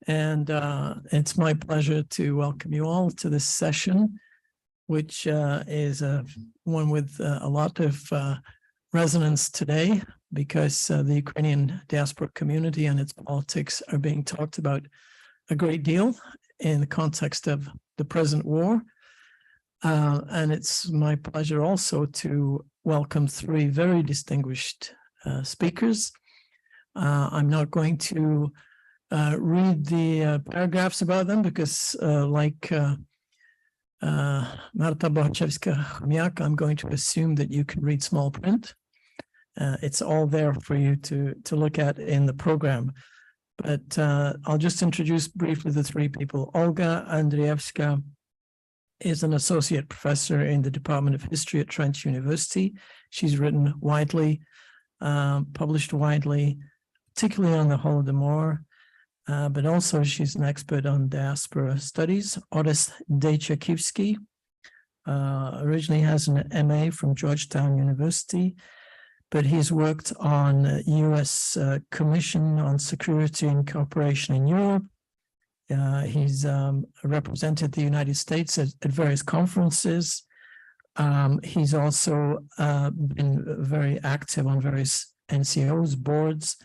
And it's my pleasure to welcome you all to this session, which is one with a lot of resonance today, because the Ukrainian diaspora community and its politics are being talked about a great deal in the context of the present war. And it's my pleasure also to welcome three very distinguished speakers. I'm not going to read the paragraphs about them because like Marta Bohachevska-Chomyak, I'm going to assume that you can read small print. It's all there for you to look at in the program. But I'll just introduce briefly the three people. Olga Andrievska is an associate professor in the Department of History at Trent University. She's written widely, published widely, particularly on the Holodomor, but also she's an expert on diaspora studies. Oris Dejchakivsky originally has an MA from Georgetown University, but he's worked on U.S. Commission on Security and Cooperation in Europe. He's represented the United States at various conferences. He's also been very active on various NCOs, boards,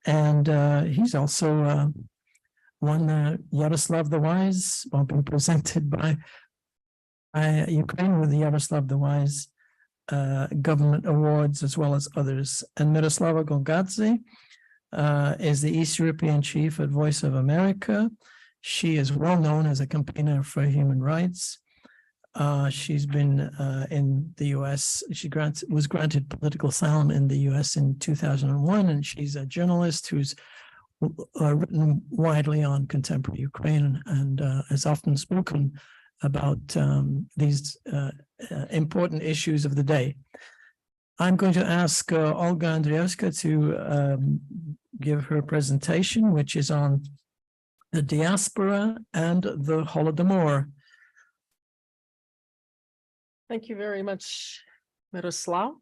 and he's also won Yaroslav the Wise, or been presented by Ukraine with the Yaroslav the Wise government awards, as well as others. And Miroslava Golgadze is the East European chief at Voice of America. She is well known as a campaigner for human rights. She's been in the U.S. She was granted political asylum in the U.S. in 2001, and she's a journalist who's written widely on contemporary Ukraine and has often spoken about these important issues of the day. I'm going to ask Olga Andrievska to give her presentation, which is on the diaspora and the Holodomor. Thank you very much, Miroslav.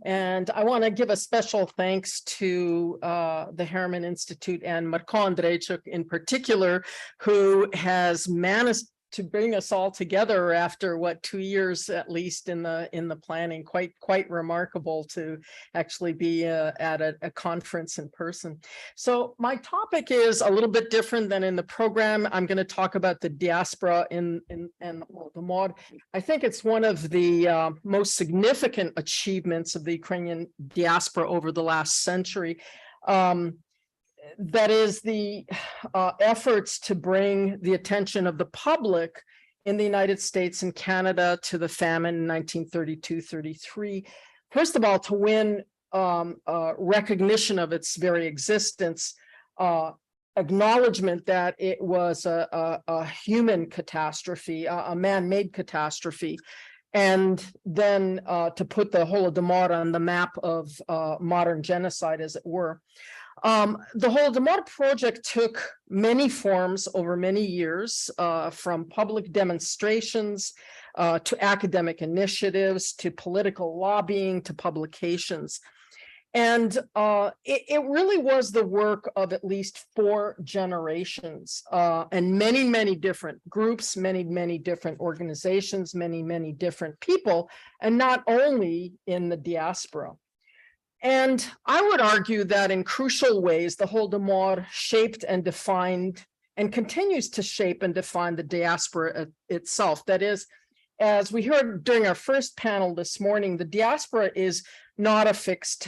And I want to give a special thanks to the Harriman Institute and Marko Andrejchuk in particular, who has managed to bring us all together after 2 years at least in the planning. Quite remarkable to actually be at a conference in person. So my topic is a little bit different than in the program. I'm going to talk about the diaspora and Holodomor. I think it's one of the most significant achievements of the Ukrainian diaspora over the last century. That is the efforts to bring the attention of the public in the United States and Canada to the famine in 1932-33. First of all, to win recognition of its very existence, acknowledgement that it was a human catastrophe, a man-made catastrophe, and then to put the Holodomor on the map of modern genocide, as it were. The Holodomor project took many forms over many years, from public demonstrations to academic initiatives, to political lobbying, to publications. And it really was the work of at least 4 generations, and many different groups, many different organizations, many different people, and not only in the diaspora. And I would argue that in crucial ways, the Holodomor shaped and defined and continues to shape and define the diaspora itself. That is, as we heard during our first panel this morning, the diaspora is not a fixed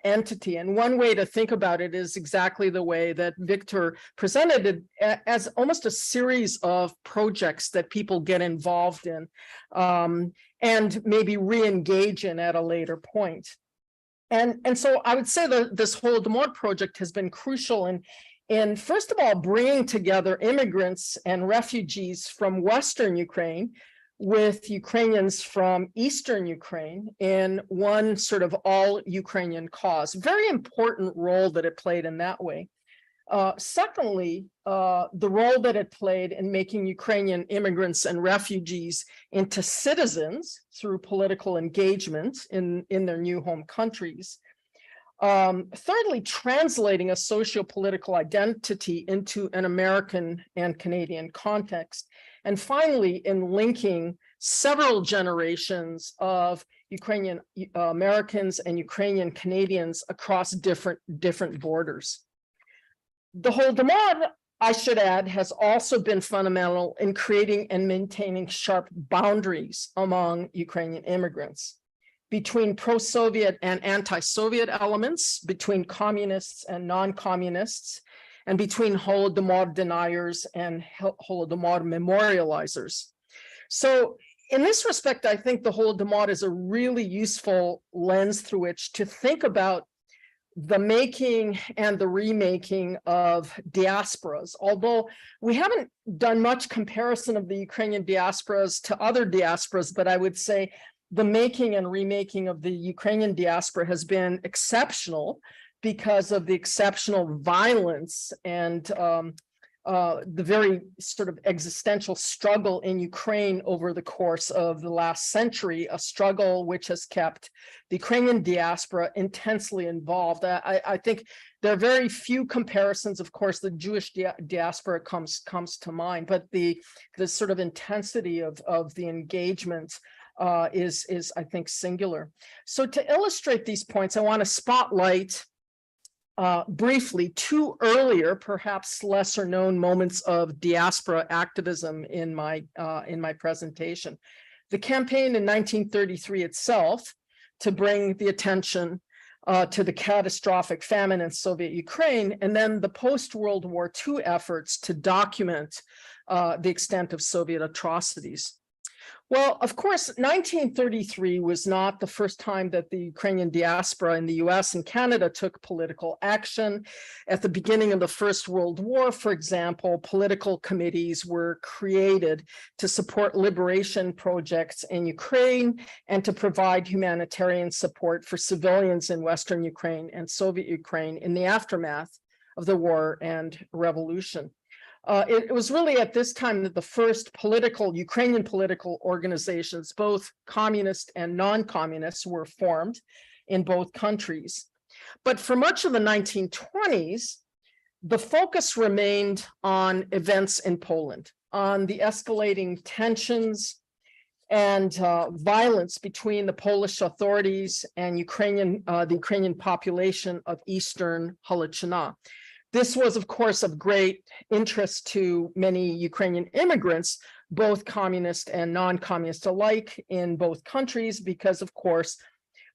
entity. And one way to think about it is exactly the way that Victor presented it, as almost a series of projects that people get involved in and maybe re-engage in at a later point. And so I would say that this Holodomor project has been crucial in first of all, bringing together immigrants and refugees from Western Ukraine with Ukrainians from Eastern Ukraine in one sort of all Ukrainian cause. Very important role that it played in that way. Secondly, the role that it played in making Ukrainian immigrants and refugees into citizens through political engagement in their new home countries. Thirdly, translating a socio-political identity into an American and Canadian context. And finally, in linking several generations of Ukrainian Americans and Ukrainian Canadians across different borders. The Holodomor, I should add, has also been fundamental in creating and maintaining sharp boundaries among Ukrainian immigrants, between pro-Soviet and anti-Soviet elements, between communists and non-communists, and between Holodomor deniers and Holodomor memorializers. So in this respect, I think the Holodomor is a really useful lens through which to think about the making and the remaking of diasporas. Although we haven't done much comparison of the Ukrainian diasporas to other diasporas, but I would say the making and remaking of the Ukrainian diaspora has been exceptional because of the exceptional violence and the very sort of existential struggle in Ukraine over the course of the last century, a struggle which has kept the Ukrainian diaspora intensely involved. I think there are very few comparisons. Of course, the Jewish diaspora comes to mind, but the sort of intensity of the engagement is I think singular. So to illustrate these points, I want to spotlight briefly two earlier, perhaps lesser known moments of diaspora activism in my presentation. The campaign in 1933 itself to bring the attention to the catastrophic famine in Soviet Ukraine, and then the post-World War II efforts to document the extent of Soviet atrocities. Well, of course, 1933 was not the first time that the Ukrainian diaspora in the US and Canada took political action. At the beginning of the First World War, for example, political committees were created to support liberation projects in Ukraine and to provide humanitarian support for civilians in Western Ukraine and Soviet Ukraine in the aftermath of the war and revolution. It was really at this time that the first Ukrainian political organizations, both communist and non-communist, were formed in both countries. But for much of the 1920s, the focus remained on events in Poland, on the escalating tensions and violence between the Polish authorities and the Ukrainian population of Eastern Holodomor. This was, of course, of great interest to many Ukrainian immigrants, both communist and non-communist alike in both countries, because, of course,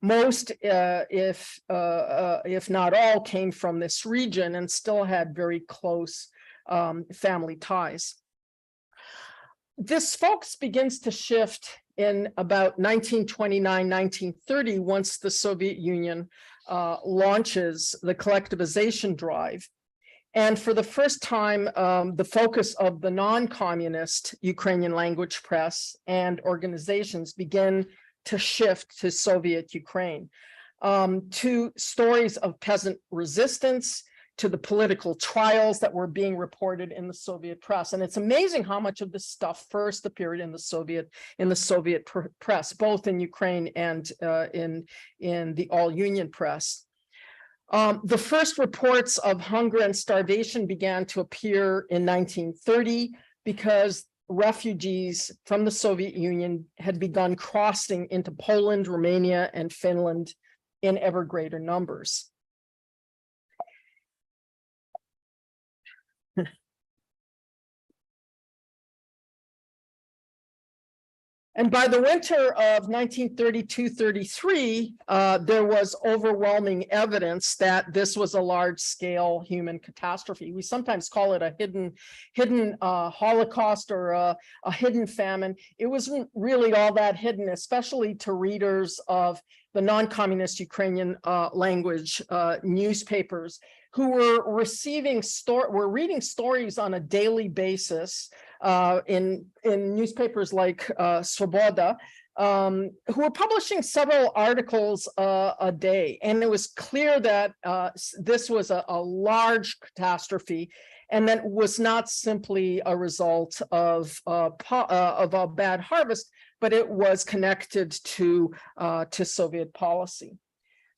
most, if not all, came from this region and still had very close family ties. This focus begins to shift in about 1929, 1930, once the Soviet Union launches the collectivization drive. And for the first time, the focus of the non-communist Ukrainian language press and organizations begin to shift to Soviet Ukraine, to stories of peasant resistance, to the political trials that were being reported in the Soviet press. And it's amazing how much of this stuff first appeared in the Soviet press, both in Ukraine and in the all-union press. The first reports of hunger and starvation began to appear in 1930 because refugees from the Soviet Union had begun crossing into Poland, Romania, and Finland in ever greater numbers. And by the winter of 1932-33, there was overwhelming evidence that this was a large-scale human catastrophe. We sometimes call it a hidden Holocaust or a hidden famine. It wasn't really all that hidden, especially to readers of the non-communist Ukrainian language newspapers, who were reading stories on a daily basis in newspapers like Svoboda, who were publishing several articles a day. And it was clear that this was a large catastrophe, and that was not simply a result of a bad harvest, but it was connected to Soviet policy.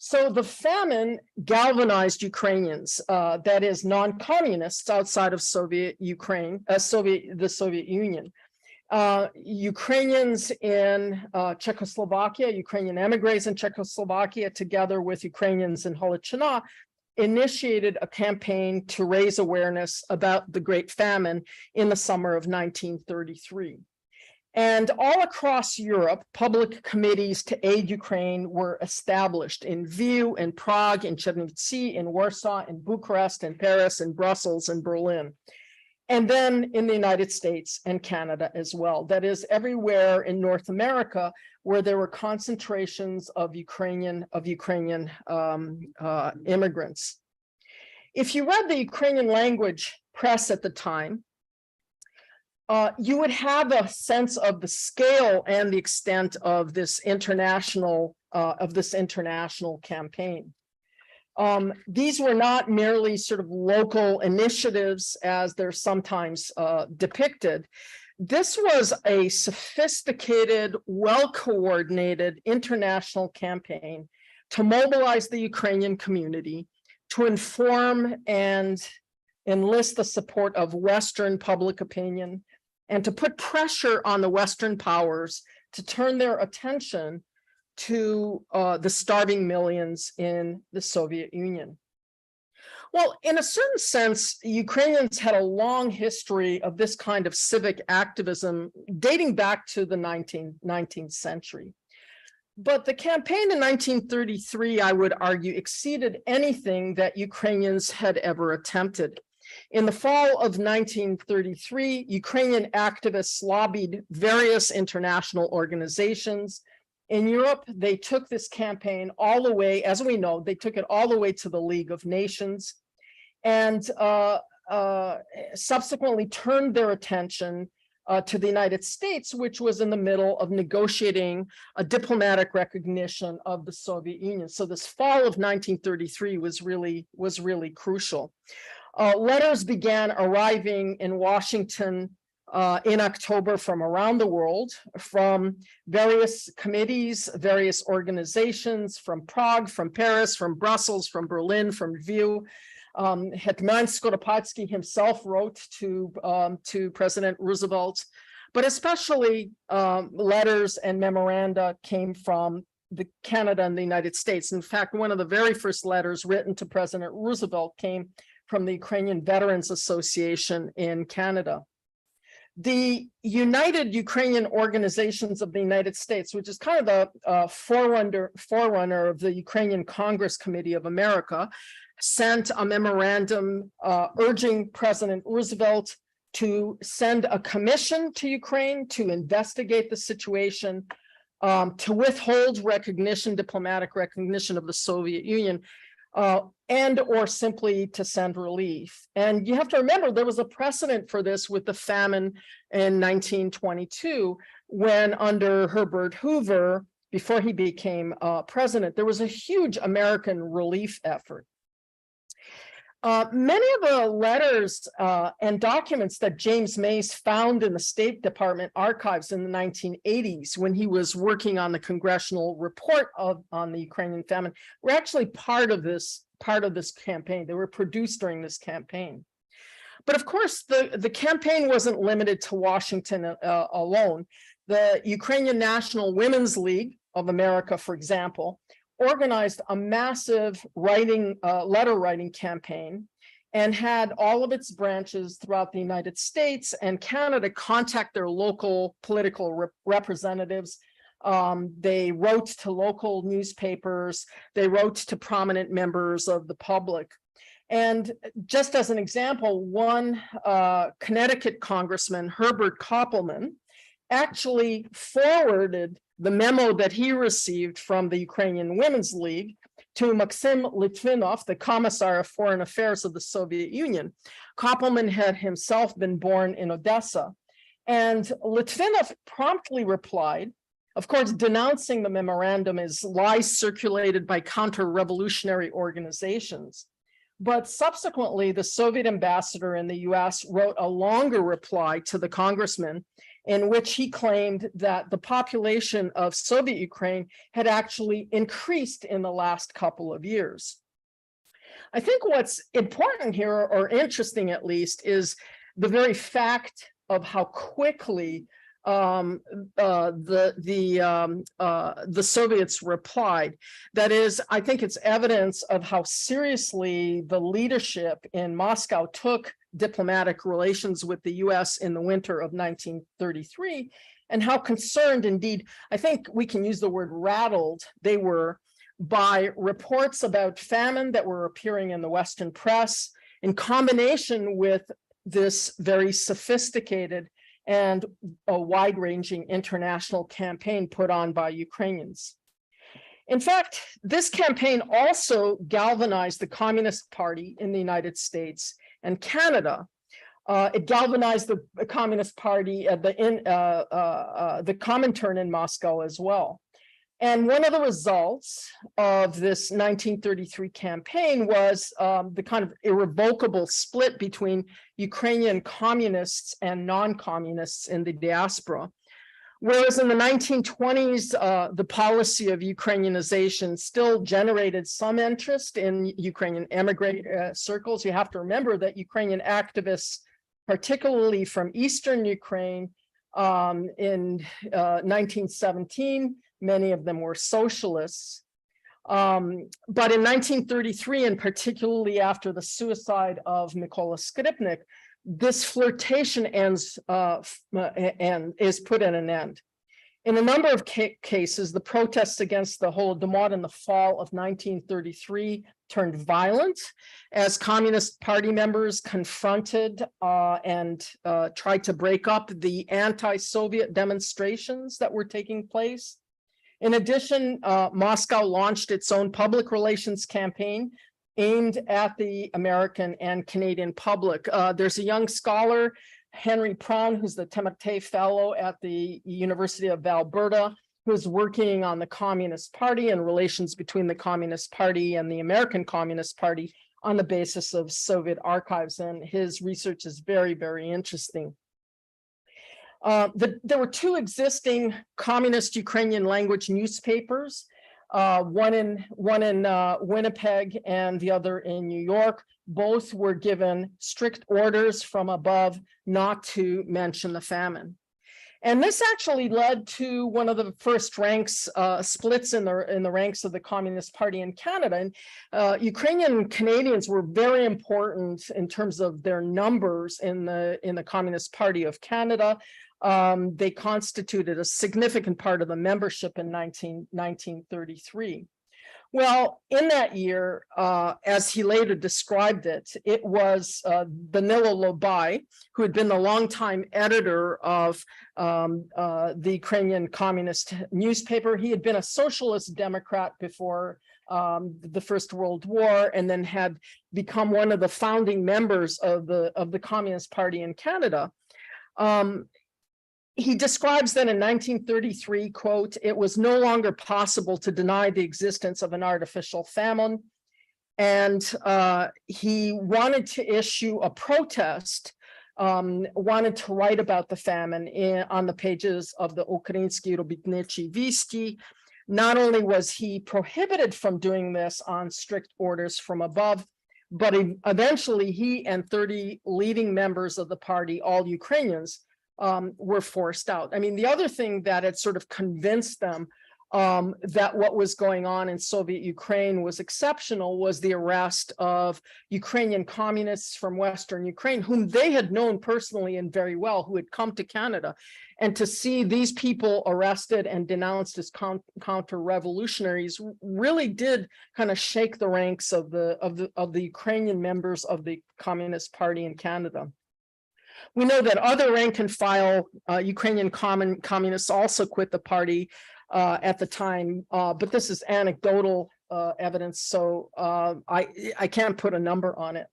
So the famine galvanized Ukrainians, that is non-communists outside of Soviet Ukraine, the Soviet Union. Ukrainians in Czechoslovakia, Ukrainian emigres in Czechoslovakia, together with Ukrainians in Holodomor, initiated a campaign to raise awareness about the Great Famine in the summer of 1933. And all across Europe, public committees to aid Ukraine were established in Lviv, in Prague, in Chernivtsi, in Warsaw, in Bucharest, in Paris, in Brussels, and Berlin. And then in the United States and Canada as well. That is, everywhere in North America where there were concentrations of Ukrainian immigrants. If you read the Ukrainian language press at the time, you would have a sense of the scale and the extent of this international campaign. These were not merely sort of local initiatives as they're sometimes depicted. This was a sophisticated, well-coordinated international campaign to mobilize the Ukrainian community, to inform and enlist the support of Western public opinion, and to put pressure on the Western powers to turn their attention to the starving millions in the Soviet Union. Well, in a certain sense, Ukrainians had a long history of this kind of civic activism dating back to the 19th century. But the campaign in 1933, I would argue, exceeded anything that Ukrainians had ever attempted. In the fall of 1933, Ukrainian activists lobbied various international organizations. In Europe, they took this campaign all the way, as we know, they took it all the way to the League of Nations, and subsequently turned their attention to the United States, which was in the middle of negotiating a diplomatic recognition of the Soviet Union. So this fall of 1933 was really crucial. Letters began arriving in Washington in October from around the world, from various committees, various organizations, from Prague, from Paris, from Brussels, from Berlin, from Lviv. Hetman Skoropadsky himself wrote to President Roosevelt, but especially letters and memoranda came from Canada and the United States. In fact, one of the very first letters written to President Roosevelt came from the Ukrainian Veterans Association in Canada. The United Ukrainian Organizations of the United States, which is kind of the forerunner of the Ukrainian Congress Committee of America, sent a memorandum urging President Roosevelt to send a commission to Ukraine to investigate the situation, to withhold recognition, diplomatic recognition of the Soviet Union, and or simply to send relief. And you have to remember, there was a precedent for this with the famine in 1922, when under Herbert Hoover, before he became president, there was a huge American relief effort. Many of the letters and documents that James Mace found in the State Department archives in the 1980s, when he was working on the congressional report on the Ukrainian famine, were actually part of this campaign. They were produced during this campaign. But of course, the campaign wasn't limited to Washington alone. The Ukrainian National Women's League of America, for example, organized a massive letter writing campaign and had all of its branches throughout the United States and Canada contact their local political representatives. They wrote to local newspapers, they wrote to prominent members of the public. And just as an example, one Connecticut Congressman, Herbert Koppelman, actually forwarded the memo that he received from the Ukrainian Women's League to Maxim Litvinov, the Commissar of Foreign Affairs of the Soviet Union. Koppelman had himself been born in Odessa, and Litvinov promptly replied, of course, denouncing the memorandum as lies circulated by counter-revolutionary organizations. But subsequently, the Soviet ambassador in the US wrote a longer reply to the congressman in which he claimed that the population of Soviet Ukraine had actually increased in the last couple of years. I think what's important here, or interesting at least, is the very fact of how quickly the Soviets replied. That is, I think it's evidence of how seriously the leadership in Moscow took diplomatic relations with the US in the winter of 1933, and how concerned, indeed, I think we can use the word rattled, they were by reports about famine that were appearing in the Western press, in combination with this very sophisticated and a wide-ranging international campaign put on by Ukrainians. In fact, this campaign also galvanized the Communist Party in the United States and Canada. It galvanized the Communist Party, the Comintern in Moscow as well. And one of the results of this 1933 campaign was the kind of irrevocable split between Ukrainian communists and non-communists in the diaspora. Whereas in the 1920s, the policy of Ukrainianization still generated some interest in Ukrainian emigre circles. You have to remember that Ukrainian activists, particularly from Eastern Ukraine, in 1917, many of them were socialists. But in 1933, and particularly after the suicide of Mykola Skripnik, this flirtation ends and is put at an end. In a number of cases, the protests against the Holodomor in the fall of 1933 turned violent as Communist Party members confronted and tried to break up the anti-Soviet demonstrations that were taking place. In addition, Moscow launched its own public relations campaign aimed at the American and Canadian public. There's a young scholar, Henry Prawn, who's the Temerté Fellow at the University of Alberta, who's working on the Communist Party and relations between the Communist Party and the American Communist Party on the basis of Soviet archives. And his research is very, very interesting. There were two existing communist Ukrainian language newspapers, one in Winnipeg and the other in New York. Both were given strict orders from above not to mention the famine. And this actually led to one of the first splits in the ranks of the Communist Party in Canada. And Ukrainian Canadians were very important in terms of their numbers in the Communist Party of Canada. They constituted a significant part of the membership in 1933. Well, in that year, as he later described it, it was Danilo Lobai, who had been the longtime editor of the Ukrainian communist newspaper. He had been a socialist Democrat before the First World War, and then had become one of the founding members of the Communist Party in Canada. He describes that in 1933, quote, "It was no longer possible to deny the existence of an artificial famine." And he wanted to issue a protest, wanted to write about the famine on the pages of the Ukrainsky Robitnichi Visti. Not only was he prohibited from doing this on strict orders from above, but eventually he and 30 leading members of the party, all Ukrainians, were forced out. I mean, the other thing that had sort of convinced them that what was going on in Soviet Ukraine was exceptional was the arrest of Ukrainian communists from Western Ukraine, whom they had known personally and very well, who had come to Canada. And to see these people arrested and denounced as counter-revolutionaries really did kind of shake the ranks of the Ukrainian members of the Communist Party in Canada. We know that other rank and file Ukrainian communists also quit the party at the time, but this is anecdotal evidence, so I can't put a number on it.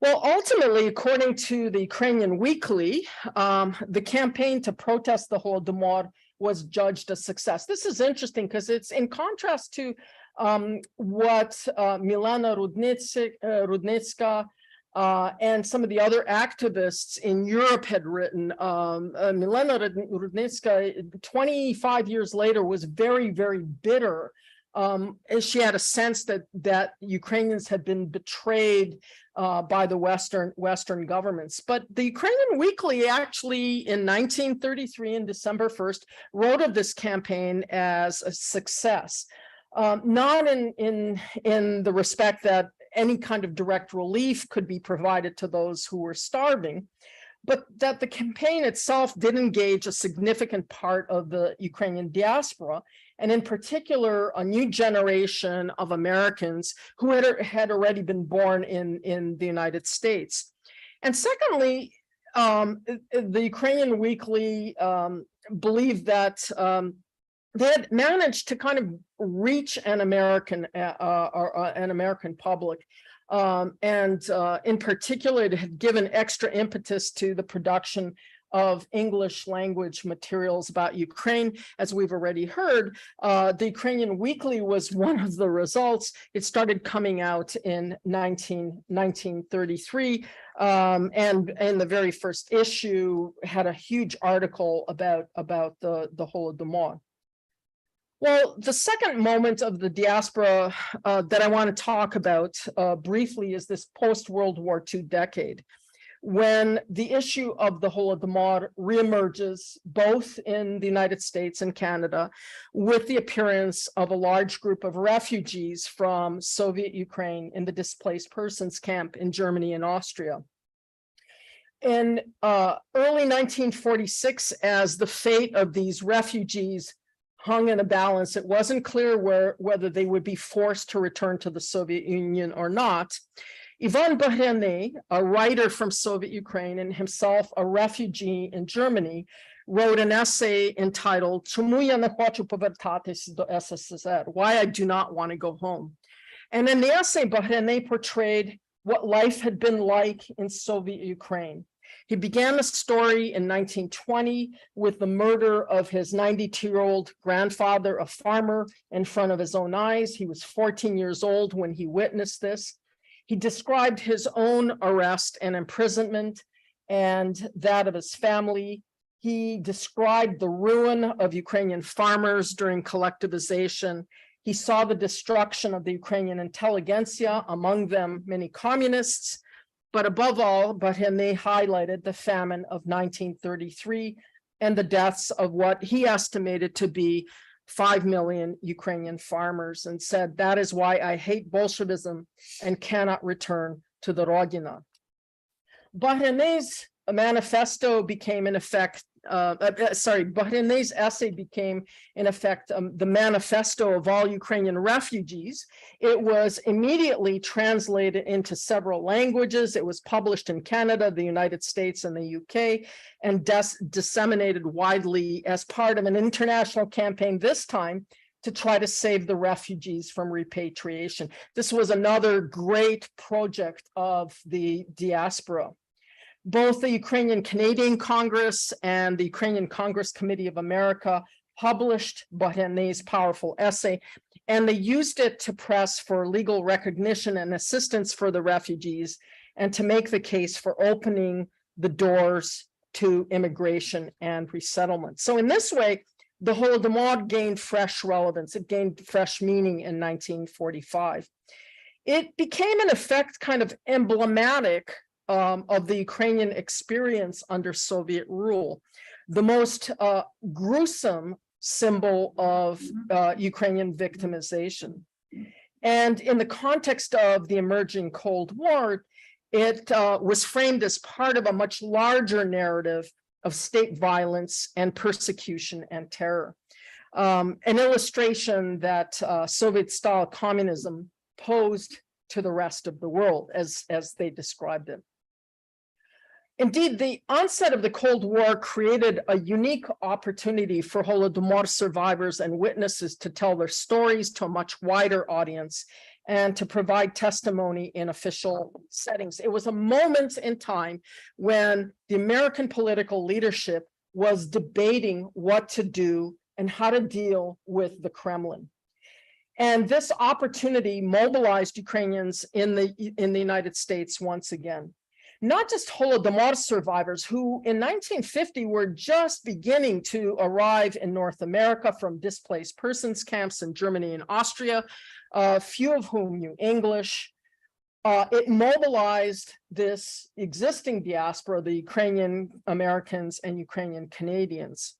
Well, ultimately, according to the Ukrainian Weekly, the campaign to protest the Holodomor was judged a success. This is interesting because it's in contrast to what Milana Rudnitska and some of the other activists in Europe had written. Milena Rudnitska, 25 years later, was very, very bitter. And she had a sense that Ukrainians had been betrayed by the Western governments. But the Ukrainian Weekly actually in 1933, in December 1st, wrote of this campaign as a success. Not in the respect that any kind of direct relief could be provided to those who were starving, but that the campaign itself did engage a significant part of the Ukrainian diaspora, and in particular, a new generation of Americans who had already been born in the United States. And secondly, the Ukrainian Weekly believed that they had managed to kind of reach an American public, and in particular, it had given extra impetus to the production of English language materials about Ukraine. As we've already heard, the Ukrainian Weekly was one of the results. It started coming out in 1933, and the very first issue had a huge article about the Holodomor. Well, the second moment of the diaspora that I want to talk about briefly is this post-World War II decade, when the issue of the Holodomor reemerges both in the United States and Canada with the appearance of a large group of refugees from Soviet Ukraine in the displaced persons camp in Germany and Austria. In early 1946, as the fate of these refugees hung in a balance, it wasn't clear whether they would be forced to return to the Soviet Union or not. Ivan Bahrene, a writer from Soviet Ukraine and himself a refugee in Germany, wrote an essay entitled "Чому я не хочу повертатись до СССР," Why I Do Not Want to Go Home. And in the essay, Bahrene portrayed what life had been like in Soviet Ukraine. He began the story in 1920 with the murder of his 92-year-old grandfather, a farmer, in front of his own eyes. He was 14 years old when he witnessed this. He described his own arrest and imprisonment and that of his family. He described the ruin of Ukrainian farmers during collectivization. He saw the destruction of the Ukrainian intelligentsia, among them many communists. But above all, Bahrene highlighted the famine of 1933 and the deaths of what he estimated to be 5 million Ukrainian farmers, and said, "That is why I hate Bolshevism and cannot return to the Rodina." Bahrene's manifesto became, in effect, Bahrene's essay became, in effect, the manifesto of all Ukrainian refugees. It was immediately translated into several languages. It was published in Canada, the United States, and the UK, and disseminated widely as part of an international campaign, this time to try to save the refugees from repatriation. This was another great project of the diaspora. Both the Ukrainian Canadian Congress and the Ukrainian Congress Committee of America published Bahrene's powerful essay, and they used it to press for legal recognition and assistance for the refugees, and to make the case for opening the doors to immigration and resettlement. So in this way, the Holodomor gained fresh relevance. It gained fresh meaning in 1945. It became, in effect, kind of emblematic of the Ukrainian experience under Soviet rule, the most gruesome symbol of Ukrainian victimization. And in the context of the emerging Cold War, it was framed as part of a much larger narrative of state violence and persecution and terror. An illustration that Soviet-style communism posed to the rest of the world, as they described it. Indeed, the onset of the Cold War created a unique opportunity for Holodomor survivors and witnesses to tell their stories to a much wider audience and to provide testimony in official settings. It was a moment in time when the American political leadership was debating what to do and how to deal with the Kremlin. And this opportunity mobilized Ukrainians in the United States once again. Not just Holodomor survivors who in 1950 were just beginning to arrive in North America from displaced persons camps in Germany and Austria, few of whom knew English. It mobilized this existing diaspora, the Ukrainian Americans and Ukrainian Canadians.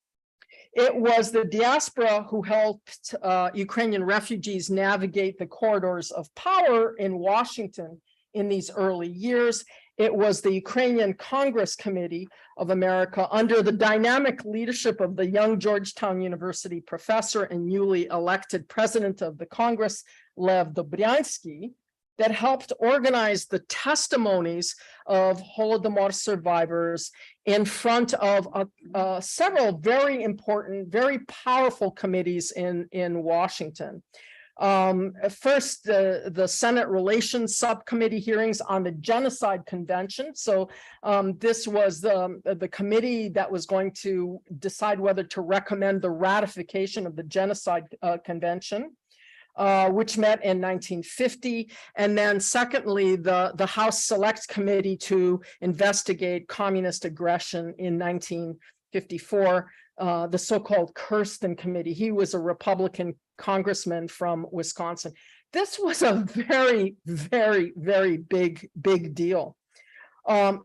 It was the diaspora who helped Ukrainian refugees navigate the corridors of power in Washington in these early years. It was the Ukrainian Congress Committee of America under the dynamic leadership of the young Georgetown University professor and newly elected president of the Congress, Lev Dobryansky, that helped organize the testimonies of Holodomor survivors in front of several very important, very powerful committees in Washington. First, the Senate Relations Subcommittee hearings on the Genocide Convention. So this was the committee that was going to decide whether to recommend the ratification of the Genocide Convention, which met in 1950. And then secondly, the House Select Committee to investigate communist aggression in 1954, the so-called Kirsten Committee. He was a Republican congressman from Wisconsin. This was a very, very, very big deal.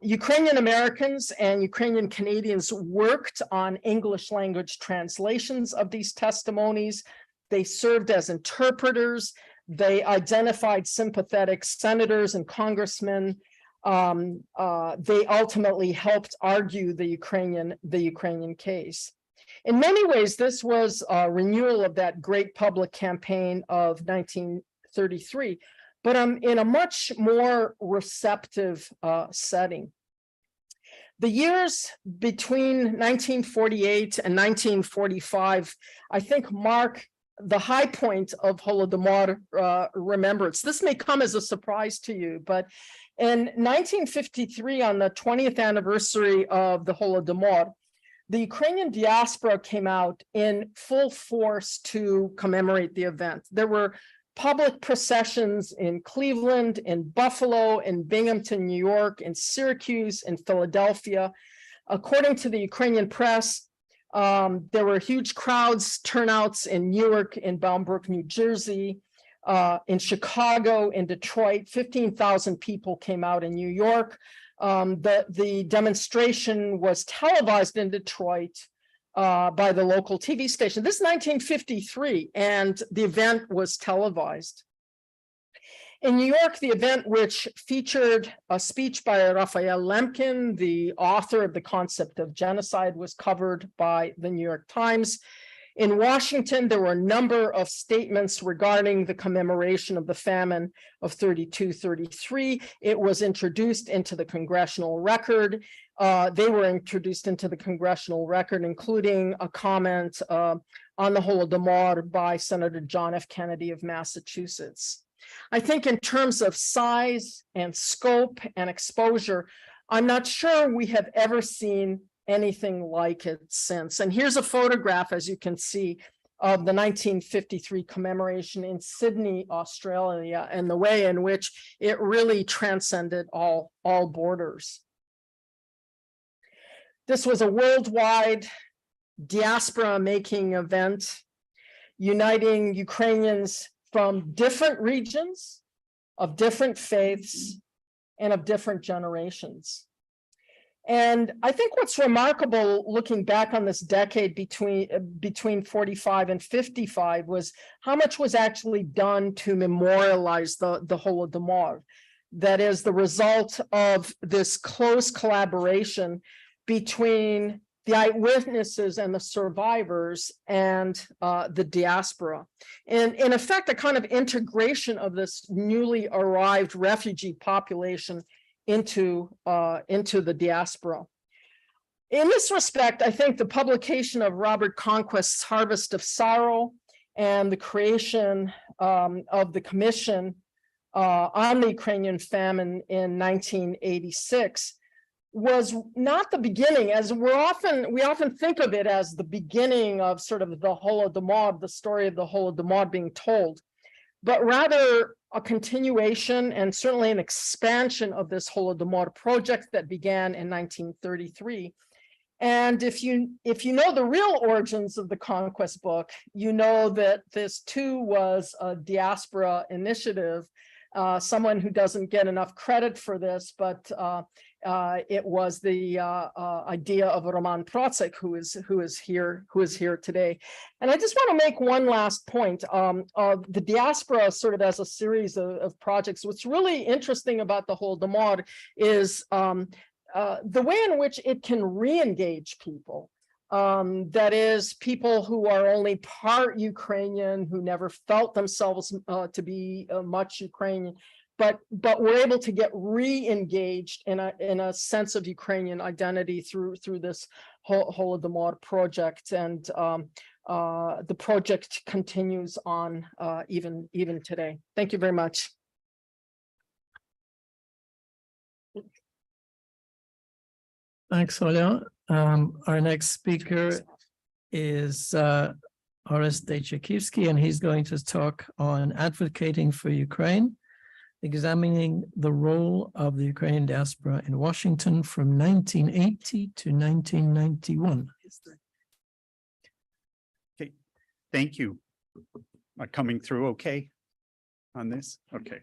Ukrainian Americans and Ukrainian Canadians worked on English language translations of these testimonies. They served as interpreters. They identified sympathetic senators and congressmen. They ultimately helped argue the Ukrainian case. In many ways, this was a renewal of that great public campaign of 1933, but in a much more receptive setting. The years between 1948 and 1945, I think, mark the high point of Holodomor remembrance. This may come as a surprise to you, but in 1953, on the 20th anniversary of the Holodomor, the Ukrainian diaspora came out in full force to commemorate the event. There were public processions in Cleveland, in Buffalo, in Binghamton, New York, in Syracuse, in Philadelphia. According to the Ukrainian press, there were huge crowds, turnouts in Newark, in Bolingbrook, New Jersey, in Chicago, in Detroit. 15,000 people came out in New York. The demonstration was televised in Detroit by the local TV station. This is 1953, and the event was televised. In New York, the event, which featured a speech by Raphael Lemkin, the author of The Concept of Genocide, was covered by the New York Times. In Washington, there were a number of statements regarding the commemoration of the famine of 32-33. It was introduced into the congressional record. They were introduced into the congressional record, including a comment on the Holodomor by Senator John F. Kennedy of Massachusetts. I think in terms of size and scope and exposure, I'm not sure we have ever seen anything like it since. And here's a photograph, as you can see, of the 1953 commemoration in Sydney, Australia, and the way in which it really transcended all borders. This was a worldwide diaspora-making event, uniting Ukrainians from different regions, of different faiths, and of different generations. And I think what's remarkable looking back on this decade between 45 and 55 was how much was actually done to memorialize the Holodomor. That is the result of this close collaboration between the eyewitnesses and the survivors and the diaspora. And in effect, a kind of integration of this newly arrived refugee population into the diaspora. In this respect, I think the publication of Robert Conquest's Harvest of Sorrow and the creation of the Commission on the Ukrainian famine in 1986 was not the beginning, as we often think of it as the beginning of sort of the Holodomor, the story of the Holodomor being told. but rather a continuation and certainly an expansion of this Holodomor project that began in 1933. And if you know the real origins of the Conquest book, you know that this too was a Diaspora initiative. Someone who doesn't get enough credit for this, but it was the idea of Roman Procek, who is here today. And I just want to make one last point. The Diaspora sort of as a series of projects. What's really interesting about the Holodomor is the way in which it can re-engage people. That is, people who are only part Ukrainian, who never felt themselves to be much Ukrainian, but were able to get re-engaged in a sense of Ukrainian identity through this Holodomor project, and the project continues on even today. Thank you very much. Thanks, Olya. Our next speaker is Horace Dechakivsky, and he's going to talk on advocating for Ukraine, examining the role of the Ukrainian diaspora in Washington from 1980 to 1991. Okay, thank you. Am I coming through okay on this? Okay.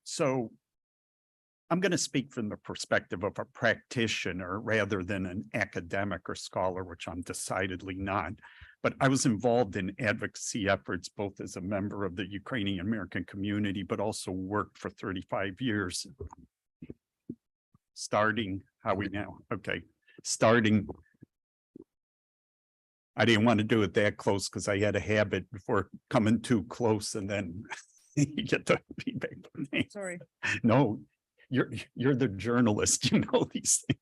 So I'm going to speak from the perspective of a practitioner rather than an academic or scholar, which I'm decidedly not. But I was involved in advocacy efforts, both as a member of the Ukrainian American community, but also worked for 35 years. Starting, how we now? Okay, starting. I didn't want to do it that close because I had a habit before coming too close and then you get the feedback from me. Sorry. No. You're the journalist, you know these things.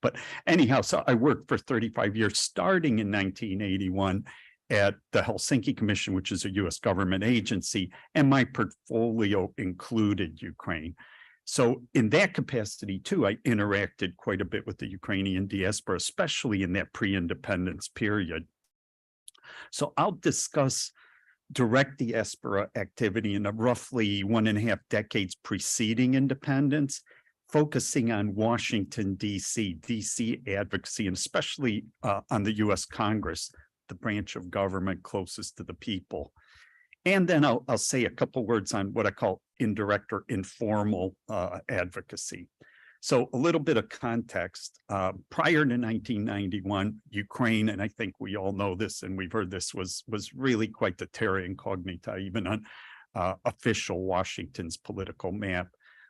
But anyhow, so I worked for 35 years, starting in 1981 at the Helsinki Commission, which is a US government agency, and my portfolio included Ukraine. So in that capacity too, I interacted quite a bit with the Ukrainian diaspora, especially in that pre-independence period. So I'll discuss direct diaspora activity in the roughly 1.5 decades preceding independence, focusing on Washington, DC advocacy, and especially on the US Congress, the branch of government closest to the people. And then I'll say a couple words on what I call indirect or informal advocacy. So a little bit of context. Prior to 1991, Ukraine, and I think we all know this and we've heard this, was really quite the terra incognita, even on official Washington's political map,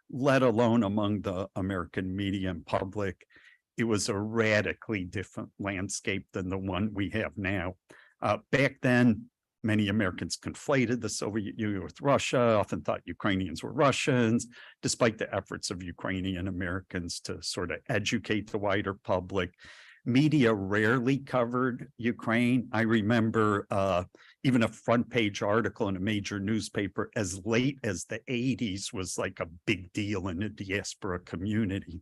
let alone among the American media and public. It was a radically different landscape than the one we have now. Back then, many Americans conflated the Soviet Union with Russia, often thought Ukrainians were Russians, despite the efforts of Ukrainian Americans to sort of educate the wider public. Media rarely covered Ukraine. I remember even a front page article in a major newspaper as late as the 80s was like a big deal in the diaspora community.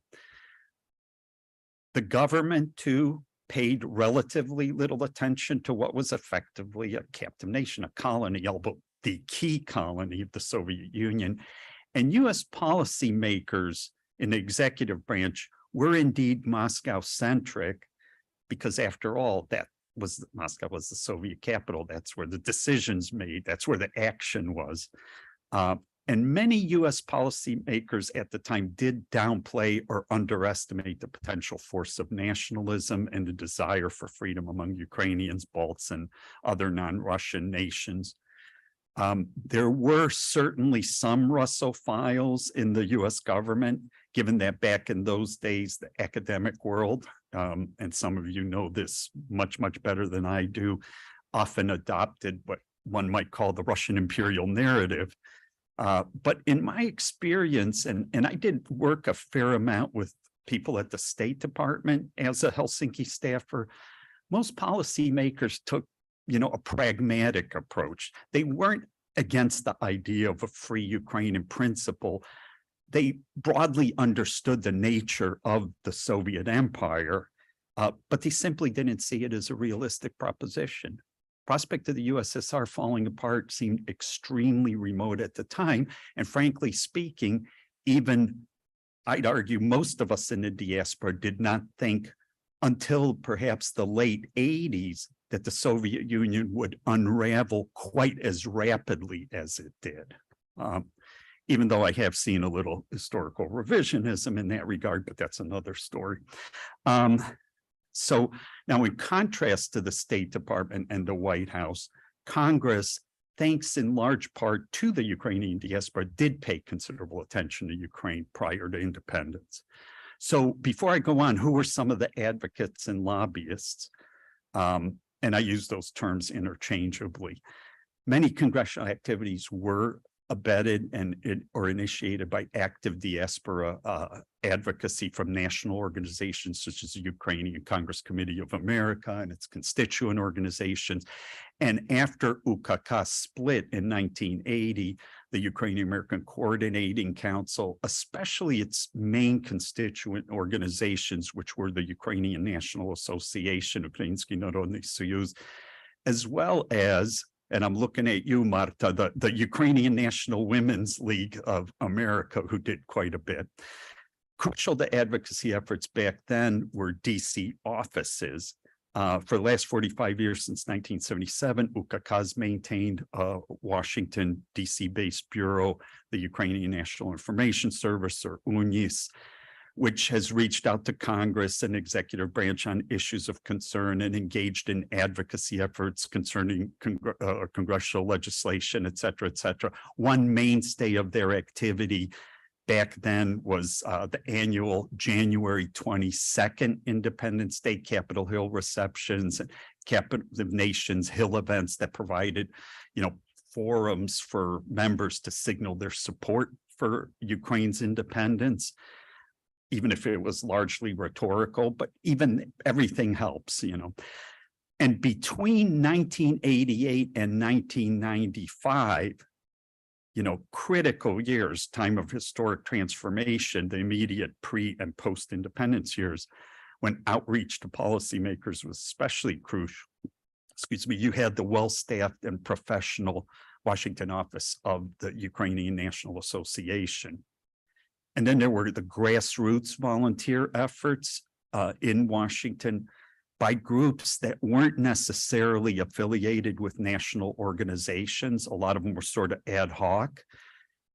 The government too paid relatively little attention to what was effectively a captive nation, a colony, although the key colony of the Soviet Union. And US policymakers in the executive branch were indeed Moscow-centric, because after all, Moscow was the Soviet capital. That's where the decisions made. That's where the action was. And many US policymakers at the time did downplay or underestimate the potential force of nationalism and the desire for freedom among Ukrainians, Balts, and other non-Russian nations. There were certainly some Russophiles in the US government, given that back in those days, the academic world, and some of you know this much, much better than I do, often adopted what one might call the Russian imperial narrative. But in my experience, and I did work a fair amount with people at the State Department as a Helsinki staffer, most policymakers took, a pragmatic approach. They weren't against the idea of a free Ukraine in principle. They broadly understood the nature of the Soviet Empire, but they simply didn't see it as a realistic proposition. prospect of the USSR falling apart seemed extremely remote at the time. And frankly speaking, even I'd argue most of us in the diaspora did not think until perhaps the late 80s that the Soviet Union would unravel quite as rapidly as it did. Even though I have seen a little historical revisionism in that regard, but that's another story. So now in contrast to the State Department and the White House, Congress, thanks in large part to the Ukrainian diaspora, did pay considerable attention to Ukraine prior to independence. So before I go on, who were some of the advocates and lobbyists? And I use those terms interchangeably. Many congressional activities were abetted or initiated by active diaspora advocacy from national organizations such as the Ukrainian Congress Committee of America and its constituent organizations. And after UKK split in 1980, the Ukrainian American Coordinating Council, especially its main constituent organizations, which were the Ukrainian National Association, Ukrainsky Narodny Soyuz, as well as, and I'm looking at you, Marta, the Ukrainian National Women's League of America, who did quite a bit. Crucial to advocacy efforts back then were DC offices. For the last 45 years, since 1977, UKK has maintained a Washington, DC-based bureau, the Ukrainian National Information Service, or UNIS, which has reached out to Congress and executive branch on issues of concern and engaged in advocacy efforts concerning congressional legislation, et cetera, et cetera. One mainstay of their activity back then was the annual January 22nd Independence Day Capitol Hill receptions and Capital of Nations Hill events that provided, forums for members to signal their support for Ukraine's independence, even if it was largely rhetorical, but even everything helps, And between 1988 and 1995, critical years, time of historic transformation, the immediate pre and post-independence years, when outreach to policymakers was especially crucial. You had the well-staffed and professional Washington office of the Ukrainian National Association. And then there were the grassroots volunteer efforts in Washington by groups that weren't necessarily affiliated with national organizations. A lot of them were sort of ad hoc.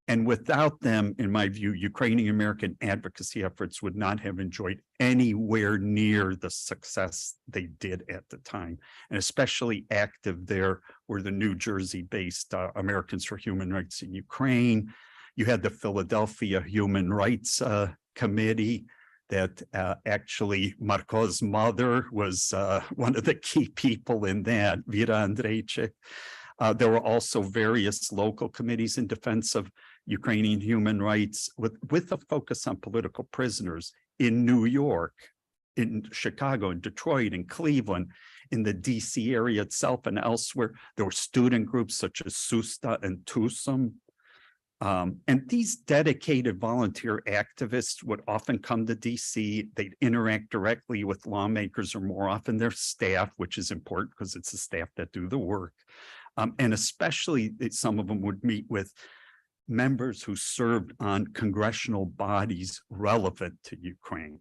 And without them, in my view, Ukrainian American advocacy efforts would not have enjoyed anywhere near the success they did at the time. And especially active there were the New Jersey-based Americans for Human Rights in Ukraine. You had the Philadelphia Human Rights Committee that actually Marco's mother was one of the key people in that, Vera Andrejczyk. There were also various local committees in defense of Ukrainian human rights with a focus on political prisoners in New York, in Chicago, in Detroit, in Cleveland, in the DC area itself and elsewhere. There were student groups such as SUSTA and TUSUM. And these dedicated volunteer activists would often come to DC. They'd interact directly with lawmakers or more often their staff, which is important because it's the staff that do the work. And especially some of them would meet with members who served on congressional bodies relevant to Ukraine.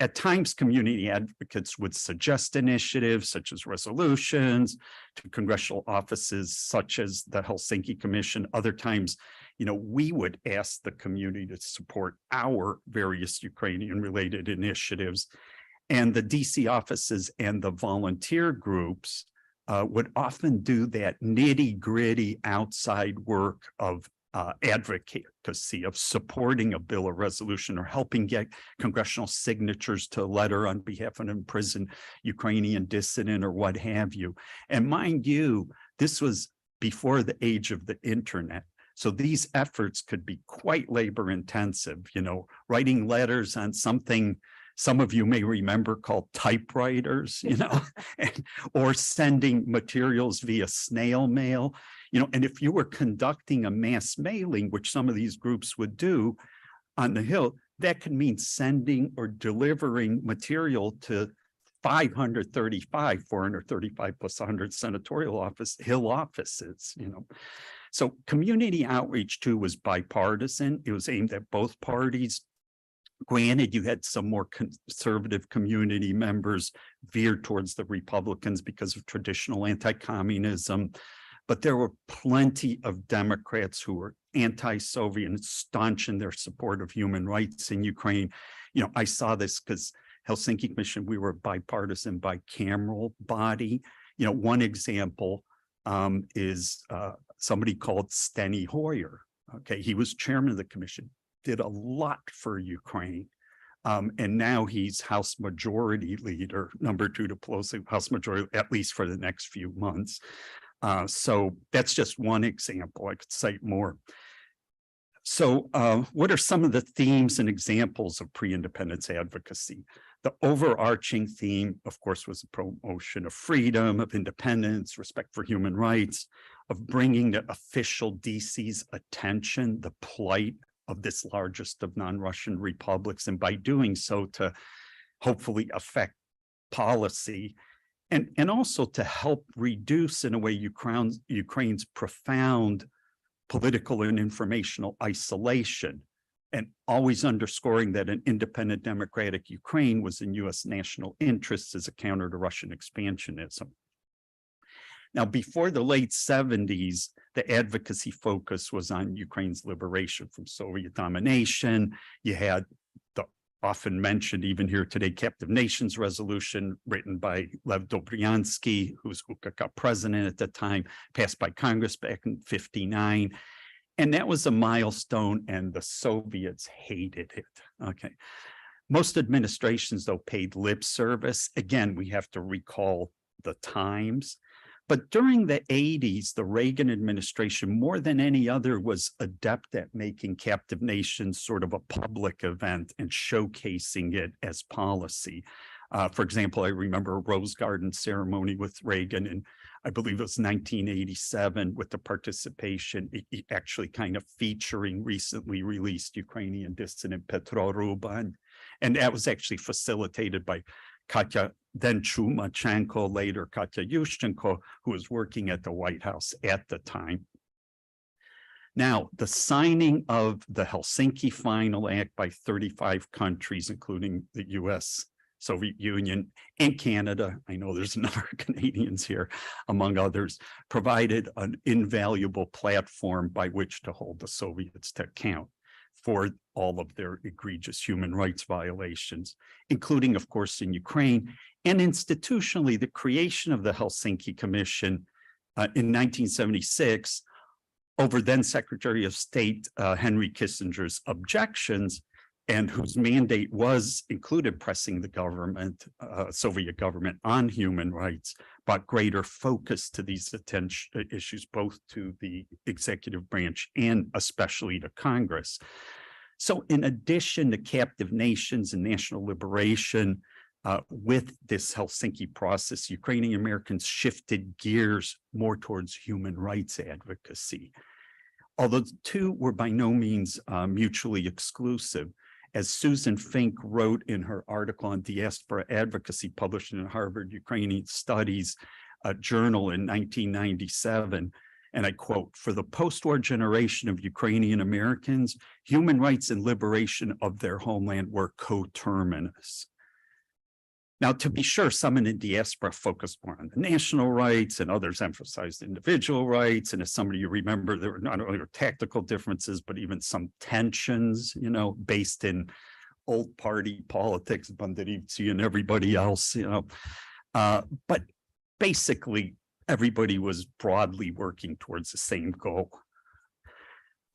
At times, community advocates would suggest initiatives such as resolutions to congressional offices such as the Helsinki Commission. Other times, we would ask the community to support our various Ukrainian-related initiatives. And the DC offices and the volunteer groups would often do that nitty-gritty outside work of advocacy, of supporting a bill or resolution or helping get congressional signatures to a letter on behalf of an imprisoned Ukrainian dissident or what have you. And mind you, this was before the age of the internet. So these efforts could be quite labor intensive, writing letters on something some of you may remember called typewriters, or sending materials via snail mail, and if you were conducting a mass mailing, which some of these groups would do on the Hill, that could mean sending or delivering material to 435 plus 100 senatorial Hill offices, So community outreach too was bipartisan. It was aimed at both parties. Granted, you had some more conservative community members veered towards the Republicans because of traditional anti-communism, but there were plenty of Democrats who were anti-Soviet and staunch in their support of human rights in Ukraine. I saw this because Helsinki Commission, we were a bipartisan, bicameral body. One example is somebody called Steny Hoyer. Okay, he was chairman of the commission, did a lot for Ukraine. And now he's House Majority Leader, number 2 to Pelosi, House Majority, at least for the next few months. So that's just one example. I could cite more. So what are some of the themes and examples of pre-independence advocacy? The overarching theme, of course, was the promotion of freedom, of independence, respect for human rights, of bringing to official DC's attention the plight of this largest of non-Russian republics, and by doing so to hopefully affect policy, and also to help reduce in a way Ukraine's profound political and informational isolation, and always underscoring that an independent democratic Ukraine was in US national interests as a counter to Russian expansionism. Now, before the late 70s, the advocacy focus was on Ukraine's liberation from Soviet domination. You had the often mentioned, even here today, Captive Nations Resolution written by Lev Dobryansky, who was UKK president at the time, passed by Congress back in '59. And that was a milestone, and the Soviets hated it. Okay. Most administrations, though, paid lip service. Again, we have to recall the times. But during the 80s, the Reagan administration, more than any other, was adept at making Captive Nations sort of a public event and showcasing it as policy. For example, I remember a Rose Garden ceremony with Reagan, and I believe it was 1987, with the participation actually kind of featuring recently released Ukrainian dissident Petro Ruban. And that was actually facilitated by Katya then Chumachenko, later Katya Yushchenko, who was working at the White House at the time. Now, the signing of the Helsinki Final Act by 35 countries, including the US, Soviet Union, and Canada, I know there's a number of Canadians here, among others, provided an invaluable platform by which to hold the Soviets to account for all of their egregious human rights violations, including, of course, in Ukraine. And institutionally, the creation of the Helsinki Commission in 1976, over then Secretary of State Henry Kissinger's objections, and whose mandate was included pressing the government, Soviet government, on human rights, brought greater focus to these issues, both to the executive branch and especially to Congress. So in addition to captive nations and national liberation, with this Helsinki process, Ukrainian Americans shifted gears more towards human rights advocacy. Although the two were by no means mutually exclusive, as Susan Fink wrote in her article on Diaspora Advocacy published in Harvard Ukrainian Studies journal in 1997, and I quote, "For the post-war generation of Ukrainian Americans, human rights and liberation of their homeland were coterminous." Now, to be sure, some in the diaspora focused more on the national rights and others emphasized individual rights. And as some of you remember, there were not only tactical differences, but even some tensions, based in old party politics, Banderivci and everybody else, but basically everybody was broadly working towards the same goal.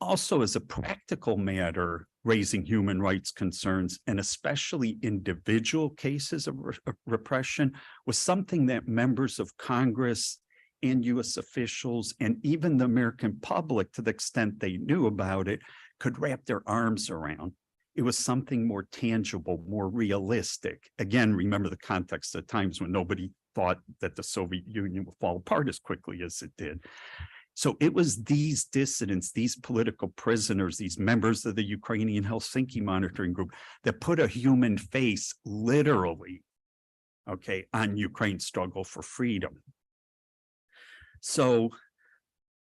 Also, as a practical matter, raising human rights concerns, and especially individual cases of repression, was something that members of Congress and US officials, and even the American public, to the extent they knew about it, could wrap their arms around. It was something more tangible, more realistic. Again, remember the context of times when nobody thought that the Soviet Union would fall apart as quickly as it did. So it was these dissidents, these political prisoners, these members of the Ukrainian Helsinki Monitoring Group that put a human face literally okay, on Ukraine's struggle for freedom. So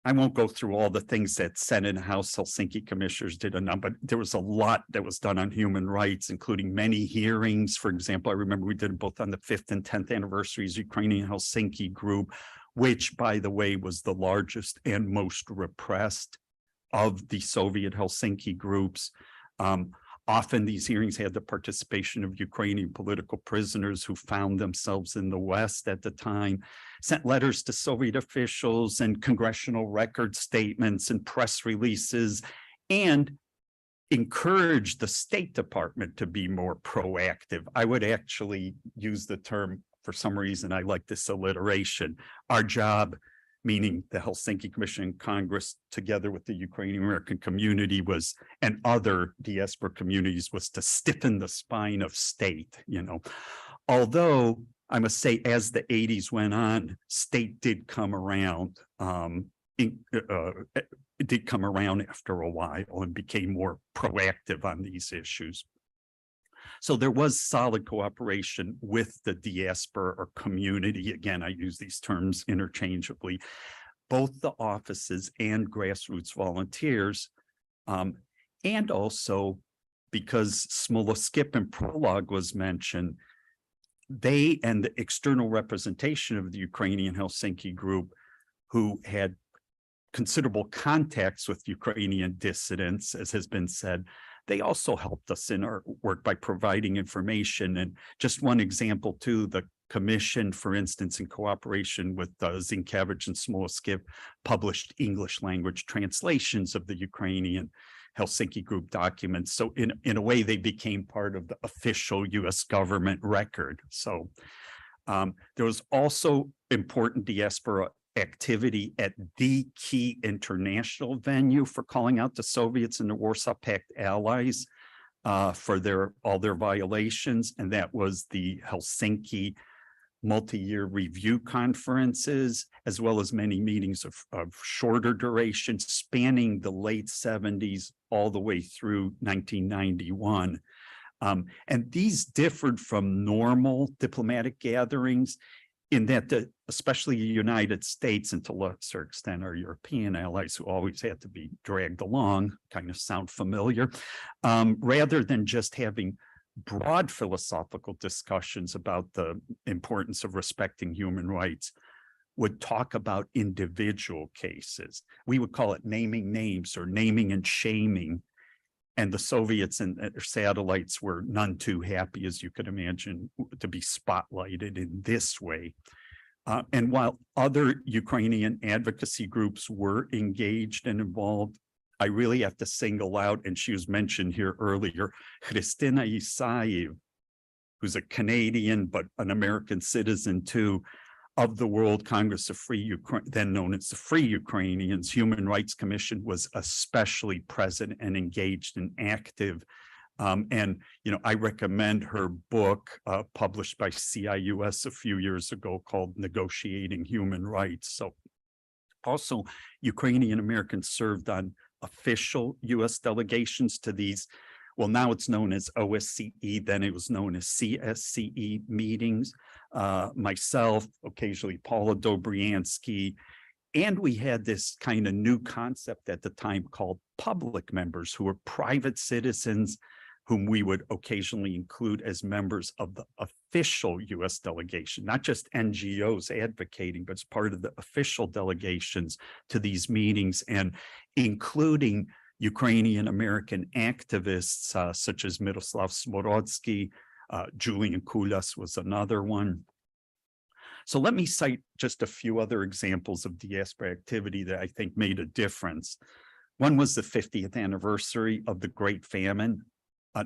I won't go through all the things that Senate and House Helsinki commissioners did, but there was a lot that was done on human rights, including many hearings. For example, I remember we did it both on the 5th and 10th anniversaries, Ukrainian Helsinki group, which, by the way, was the largest and most repressed of the Soviet Helsinki groups. Often these hearings had the participation of Ukrainian political prisoners who found themselves in the West at the time, sent letters to Soviet officials and congressional record statements and press releases, and encouraged the State Department to be more proactive. I would actually use the term, for some reason, I like this alliteration, our job, meaning the Helsinki Commission and Congress, together with the Ukrainian American community was, and other diaspora communities, was to stiffen the spine of state, you know. Although I must say, as the 80s went on, state did come around, it did come around after a while and became more proactive on these issues. So there was solid cooperation with the diaspora or community. Again, I use these terms interchangeably, both the offices and grassroots volunteers. And also, because Smoloskip and Prologue was mentioned, they and the external representation of the Ukrainian Helsinki group, who had considerable contacts with Ukrainian dissidents, as has been said, they also helped us in our work by providing information. And just one example too, the commission, for instance, in cooperation with Zinkevich and Smoloskip, published English language translations of the Ukrainian Helsinki group documents. So in a way, they became part of the official US government record. So there was also important diaspora activity at the key international venue for calling out the Soviets and the Warsaw Pact allies for all their violations, and that was the Helsinki multi-year review conferences, as well as many meetings of shorter duration spanning the late 70s all the way through 1991. And these differed from normal diplomatic gatherings in that especially the United States, and to a lesser extent our European allies, who always had to be dragged along, kind of sound familiar, rather than just having broad philosophical discussions about the importance of respecting human rights, would talk about individual cases. We would call it naming names or naming and shaming. And the Soviets and their satellites were none too happy, as you could imagine, to be spotlighted in this way. And while other Ukrainian advocacy groups were engaged and involved, I really have to single out, and she was mentioned here earlier, Christina Isaev, who's a Canadian, but an American citizen too, of the World Congress of Free Ukraine, then known as the Free Ukrainians. Human Rights Commission was especially present and engaged and active. And, you know, I recommend her book published by CIUS a few years ago called Negotiating Human Rights. So also Ukrainian Americans served on official US delegations to these, well, now it's known as OSCE, then it was known as CSCE meetings. Myself, occasionally Paula Dobriansky, and we had this kind of new concept at the time called public members, who were private citizens whom we would occasionally include as members of the official US delegation, not just NGOs advocating, but as part of the official delegations to these meetings, and including Ukrainian American activists such as Miroslav Smorodsky, Julian Kulas was another one. So let me cite just a few other examples of diaspora activity that I think made a difference. One was the 50th anniversary of the Great Famine.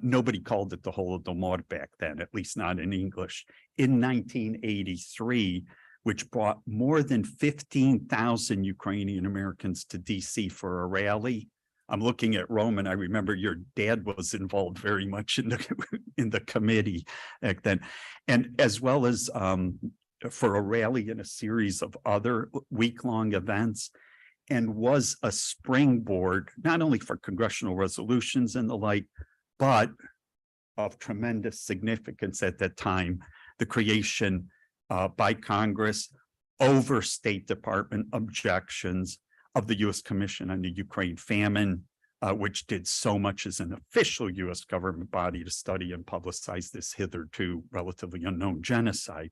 Nobody called it the Holodomor back then, at least not in English. In 1983, which brought more than 15,000 Ukrainian Americans to DC for a rally. I'm looking at Roman. I remember your dad was involved very much in the committee back then, and as well as for a rally and a series of other week-long events, and was a springboard not only for congressional resolutions and the like, but of tremendous significance at that time, the creation by Congress over State Department objections of the U.S. Commission on the Ukraine Famine, which did so much as an official U.S. government body to study and publicize this hitherto relatively unknown genocide.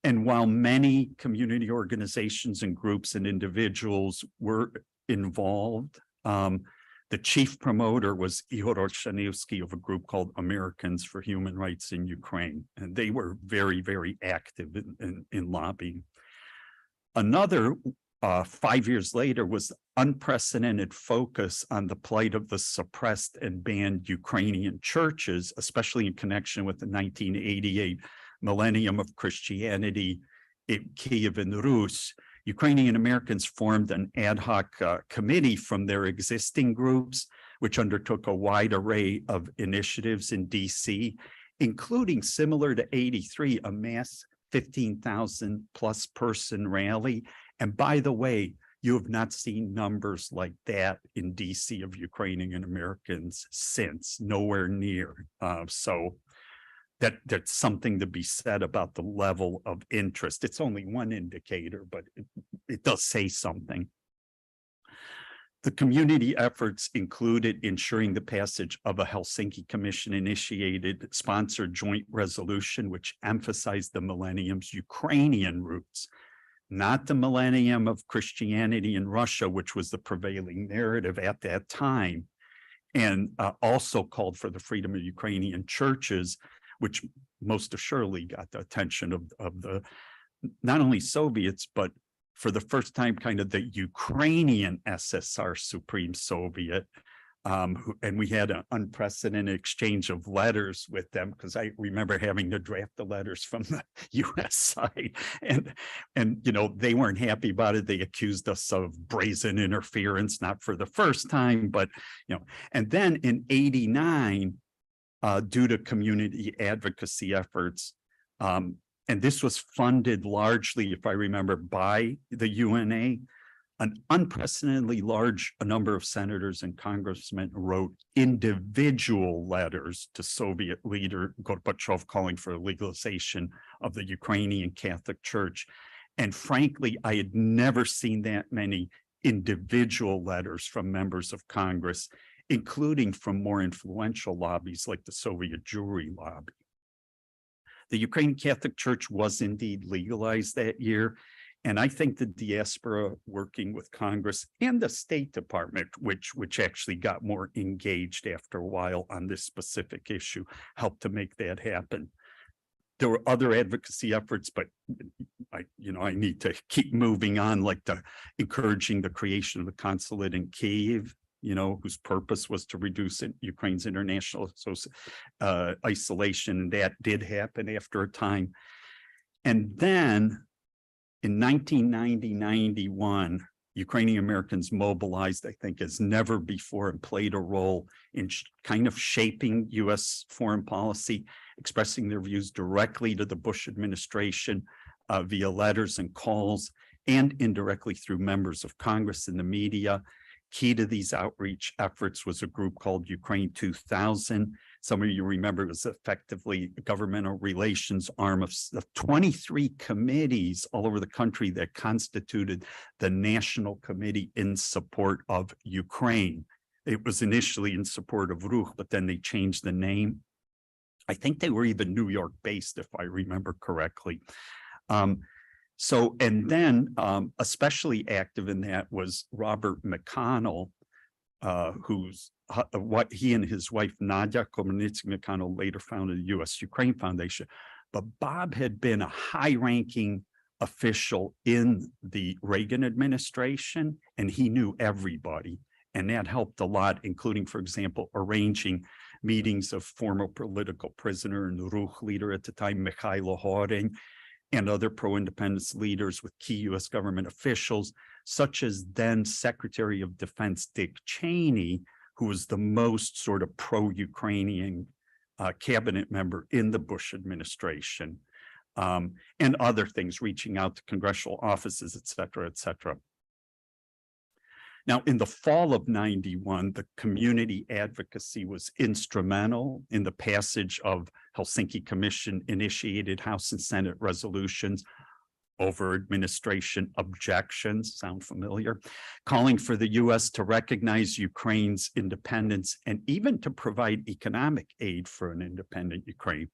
And while many community organizations and groups and individuals were involved, the chief promoter was Ihor Shanivsky of a group called Americans for Human Rights in Ukraine. And they were very, very active in lobbying. Another 5 years later was unprecedented focus on the plight of the suppressed and banned Ukrainian churches, especially in connection with the 1988 Millennium of Christianity in Kiev and Rus. Ukrainian Americans formed an ad hoc committee from their existing groups, which undertook a wide array of initiatives in DC, including, similar to 83, a mass 15,000 plus person rally. And by the way, you have not seen numbers like that in DC of Ukrainian Americans since, nowhere near. So that's something to be said about the level of interest. It's only one indicator, but it does say something. The community efforts included ensuring the passage of a Helsinki Commission-initiated sponsored joint resolution, which emphasized the millennium's Ukrainian roots, not the millennium of Christianity in Russia, which was the prevailing narrative at that time, and also called for the freedom of Ukrainian churches, which most assuredly got the attention of the not only Soviets, but for the first time, kind of the Ukrainian SSR Supreme Soviet. And we had an unprecedented exchange of letters with them, because I remember having to draft the letters from the US side. And you know, they weren't happy about it. They accused us of brazen interference, not for the first time, but, you know, and then in '89, due to community advocacy efforts, and this was funded largely, if I remember, by the UNA, an unprecedentedly large number of senators and congressmen wrote individual letters to Soviet leader Gorbachev calling for legalization of the Ukrainian Catholic Church. And frankly, I had never seen that many individual letters from members of Congress, including from more influential lobbies like the Soviet Jewry lobby. The Ukrainian Catholic Church was indeed legalized that year. And I think the Diaspora, working with Congress and the State Department, which actually got more engaged after a while on this specific issue, helped to make that happen. There were other advocacy efforts, but I need to keep moving on, like encouraging the creation of the consulate in Kyiv, whose purpose was to reduce Ukraine's international isolation. And that did happen after a time. And then in 1990-91, Ukrainian Americans mobilized, I think, as never before, and played a role in kind of shaping U.S. foreign policy, expressing their views directly to the Bush administration via letters and calls, and indirectly through members of Congress and the media. Key to these outreach efforts was a group called Ukraine 2000. Some of you remember it was effectively a governmental relations arm of 23 committees all over the country that constituted the National Committee in Support of Ukraine. It was initially in support of Ruch, but then they changed the name. I think they were even New York based, if I remember correctly. And then especially active in that was Robert McConnell, who's what he and his wife Nadia Komenitsky-McConnell later founded the U.S.-Ukraine Foundation. But Bob had been a high-ranking official in the Reagan administration, and he knew everybody. And that helped a lot, including, for example, arranging meetings of former political prisoner and Ruch leader at the time, Mikhailo Horin, and other pro-independence leaders with key U.S. government officials, such as then Secretary of Defense Dick Cheney, who was the most sort of pro-Ukrainian cabinet member in the Bush administration, and other things, reaching out to congressional offices, et cetera, et cetera. Now, in the fall of 91, the community advocacy was instrumental in the passage of Helsinki Commission initiated House and Senate resolutions over administration objections, sound familiar, calling for the US to recognize Ukraine's independence and even to provide economic aid for an independent Ukraine.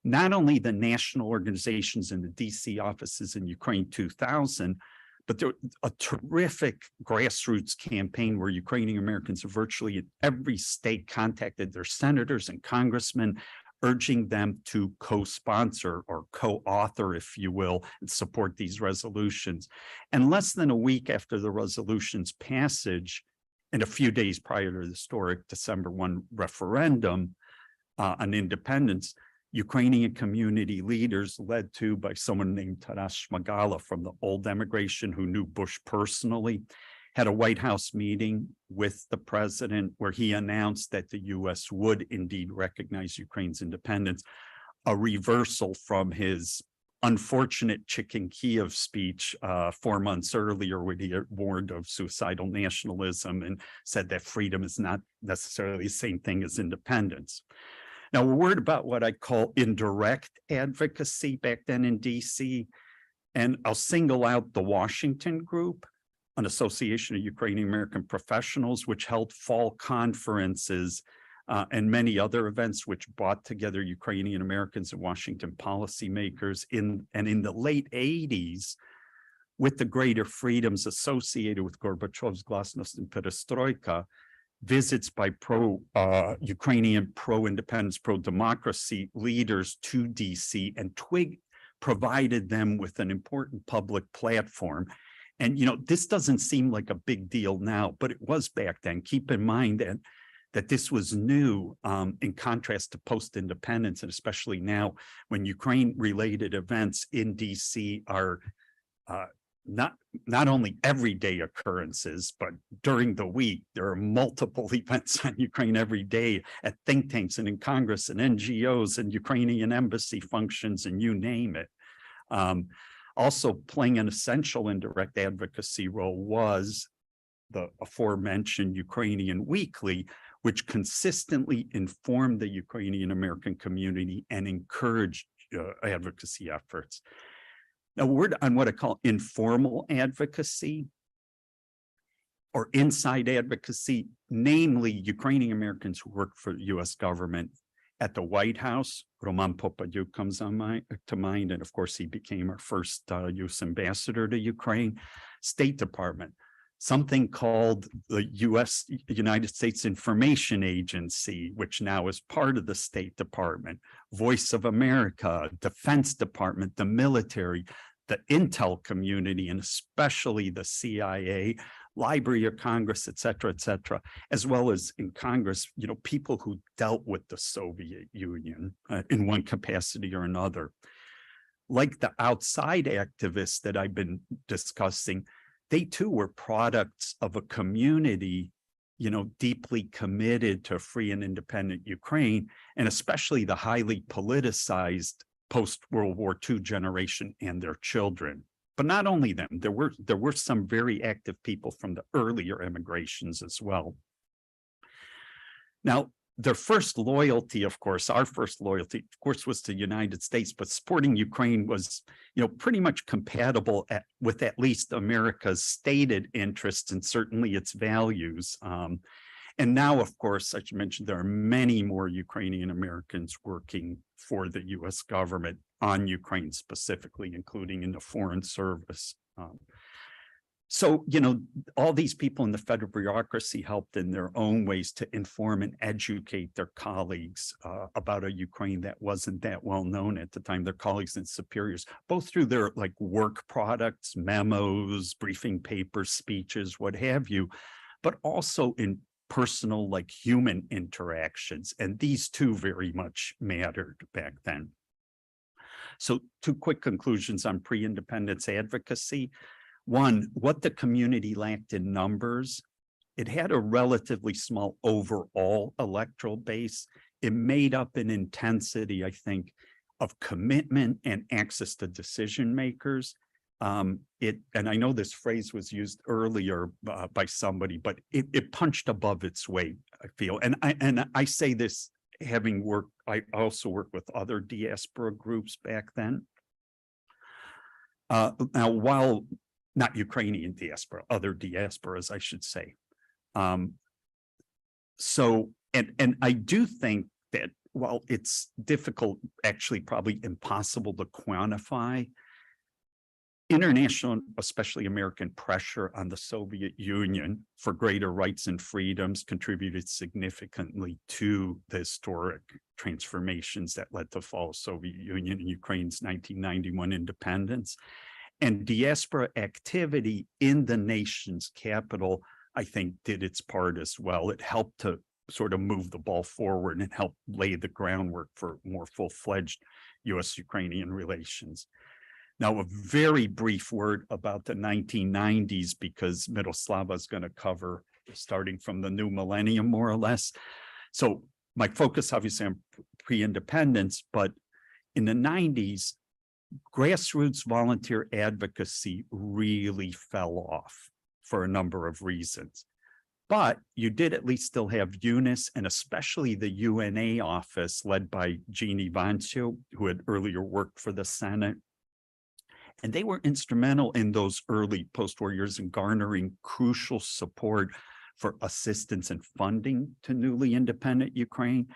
Not only the national organizations and the DC offices in Ukraine 2000, but there was a terrific grassroots campaign where Ukrainian Americans virtually in every state contacted their senators and congressmen, urging them to co-sponsor or co-author, if you will, and support these resolutions. And less than a week after the resolution's passage, and a few days prior to the historic December 1 referendum on independence, Ukrainian community leaders led to by someone named Taras Shmagala from the old emigration who knew Bush personally, had a White House meeting with the president where he announced that the US would indeed recognize Ukraine's independence, a reversal from his unfortunate Chicken Kiev speech 4 months earlier when he warned of suicidal nationalism and said that freedom is not necessarily the same thing as independence. Now, a word about what I call indirect advocacy back then in DC, and I'll single out the Washington Group, an association of Ukrainian American professionals, which held fall conferences and many other events which brought together Ukrainian Americans and Washington policymakers in the late 80s with the greater freedoms associated with Gorbachev's glasnost and perestroika. Visits by Ukrainian pro-independence, pro-democracy leaders to DC, and Twig provided them with an important public platform. And, you know, this doesn't seem like a big deal now, but it was back then. Keep in mind that this was new in contrast to post-independence, and especially now when Ukraine-related events in DC are not only everyday occurrences, but during the week, there are multiple events on Ukraine every day at think tanks and in Congress and NGOs and Ukrainian embassy functions and you name it. Also playing an essential indirect advocacy role was the aforementioned Ukrainian Weekly, which consistently informed the Ukrainian American community and encouraged advocacy efforts. Now, a word on what I call informal advocacy or inside advocacy, namely Ukrainian Americans who work for the US government. At the White House, Roman Popadyuk comes to mind, and of course he became our first US ambassador to Ukraine. State Department, something called the United States Information Agency, which now is part of the State Department, Voice of America, Defense Department, the military, the intel community, and especially the CIA, Library of Congress, et cetera, as well as in Congress, you know, people who dealt with the Soviet Union in one capacity or another. Like the outside activists that I've been discussing, they too were products of a community, you know, deeply committed to free and independent Ukraine, and especially the highly politicized post-World War II generation and their children. But not only them, there were some very active people from the earlier immigrations as well. Now, their first loyalty, of course, our first loyalty, of course, was to the United States, but supporting Ukraine was, you know, pretty much compatible with at least America's stated interests and certainly its values. And now, of course, as you mentioned, there are many more Ukrainian Americans working for the US government on Ukraine specifically, including in the Foreign Service. So, you know, all these people in the federal bureaucracy helped in their own ways to inform and educate their colleagues about a Ukraine that wasn't that well known at the time, their colleagues and superiors, both through their like work products, memos, briefing papers, speeches, what have you, but also in personal, like human interactions. And these too very much mattered back then. So 2 quick conclusions on pre-independence advocacy. One, what the community lacked in numbers, it had a relatively small overall electoral base. It made up in intensity, I think, of commitment and access to decision makers. and I know this phrase was used earlier by somebody, but it punched above its weight, I feel. And I say this having worked, I also worked with other diaspora groups back then. Now, while not Ukrainian diaspora, other diasporas, I should say. So, and I do think that while it's difficult, actually probably impossible to quantify, international, especially American pressure on the Soviet Union for greater rights and freedoms contributed significantly to the historic transformations that led to the fall of Soviet Union and Ukraine's 1991 independence. And diaspora activity in the nation's capital, I think, did its part as well. It helped to sort of move the ball forward and help lay the groundwork for more full-fledged U.S.-Ukrainian relations. Now, a very brief word about the 1990s, because Miroslava is going to cover starting from the new millennium, more or less. So my focus, obviously, on pre-independence, but in the 90s, grassroots volunteer advocacy really fell off for a number of reasons. But you did at least still have UNIS, and especially the UNA office led by Jeannie Vancio, who had earlier worked for the Senate. And they were instrumental in those early post-war years in garnering crucial support for assistance and funding to newly independent Ukraine.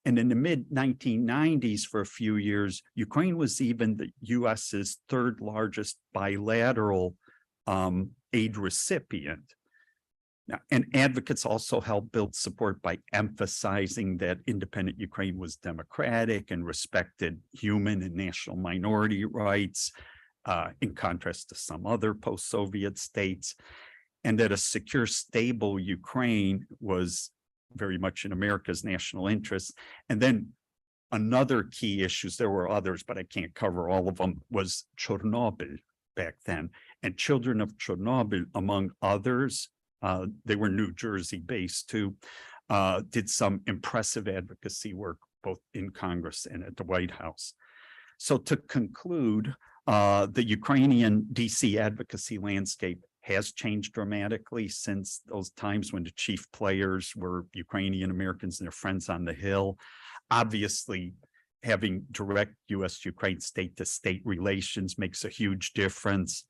And in the mid-1990s, for a few years, Ukraine was even the US's third largest bilateral aid recipient. Now, and advocates also helped build support by emphasizing that independent Ukraine was democratic and respected human and national minority rights, in contrast to some other post-Soviet states, and that a secure, stable Ukraine was very much in America's national interest. And then another key issue, there were others, but I can't cover all of them, was Chernobyl back then. And children of Chernobyl, among others, they were New Jersey based too, did some impressive advocacy work both in Congress and at the White House. So to conclude, the Ukrainian DC advocacy landscape has changed dramatically since those times when the chief players were Ukrainian Americans and their friends on the Hill. Obviously, having direct U.S.-Ukraine state-to-state relations makes a huge difference,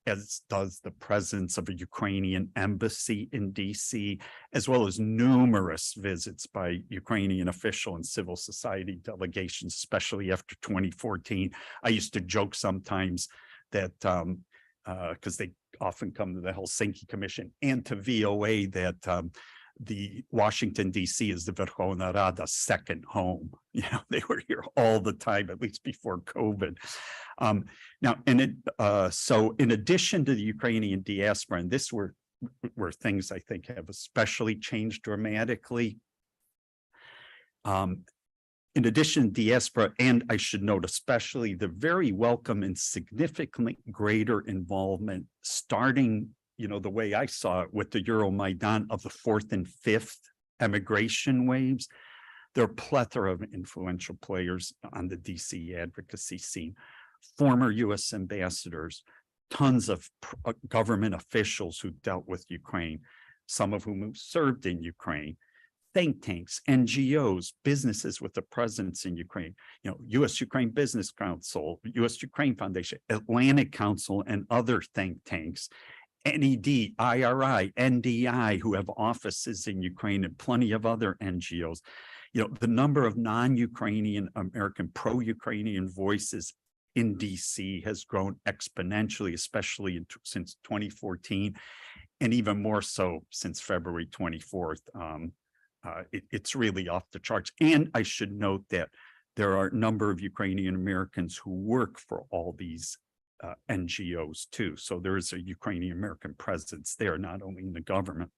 as does the presence of a Ukrainian embassy in D.C., as well as numerous visits by Ukrainian official and civil society delegations, especially after 2014. I used to joke sometimes that, because they often come to the Helsinki Commission and to VOA, that the Washington, D.C. is the Verkhovna Rada's second home. You know, they were here all the time, at least before COVID. Now, and so in addition to the Ukrainian diaspora, and this were things I think have especially changed dramatically. In addition to diaspora, and I should note especially the very welcome and significantly greater involvement starting, you know, the way I saw it with the Euromaidan of the fourth and fifth emigration waves. There are a plethora of influential players on the DC advocacy scene, former US ambassadors, tons of government officials who dealt with Ukraine, some of whom served in Ukraine, think tanks, NGOs, businesses with a presence in Ukraine, you know, US-Ukraine Business Council, US-Ukraine Foundation, Atlantic Council, and other think tanks, NED, IRI, NDI, who have offices in Ukraine, and plenty of other NGOs. You know, the number of non-Ukrainian American pro-Ukrainian voices in DC has grown exponentially, especially since 2014, and even more so since February 24th. It's really off the charts. And I should note that there are a number of Ukrainian Americans who work for all these NGOs too. So there is a Ukrainian American presence there, not only in the government.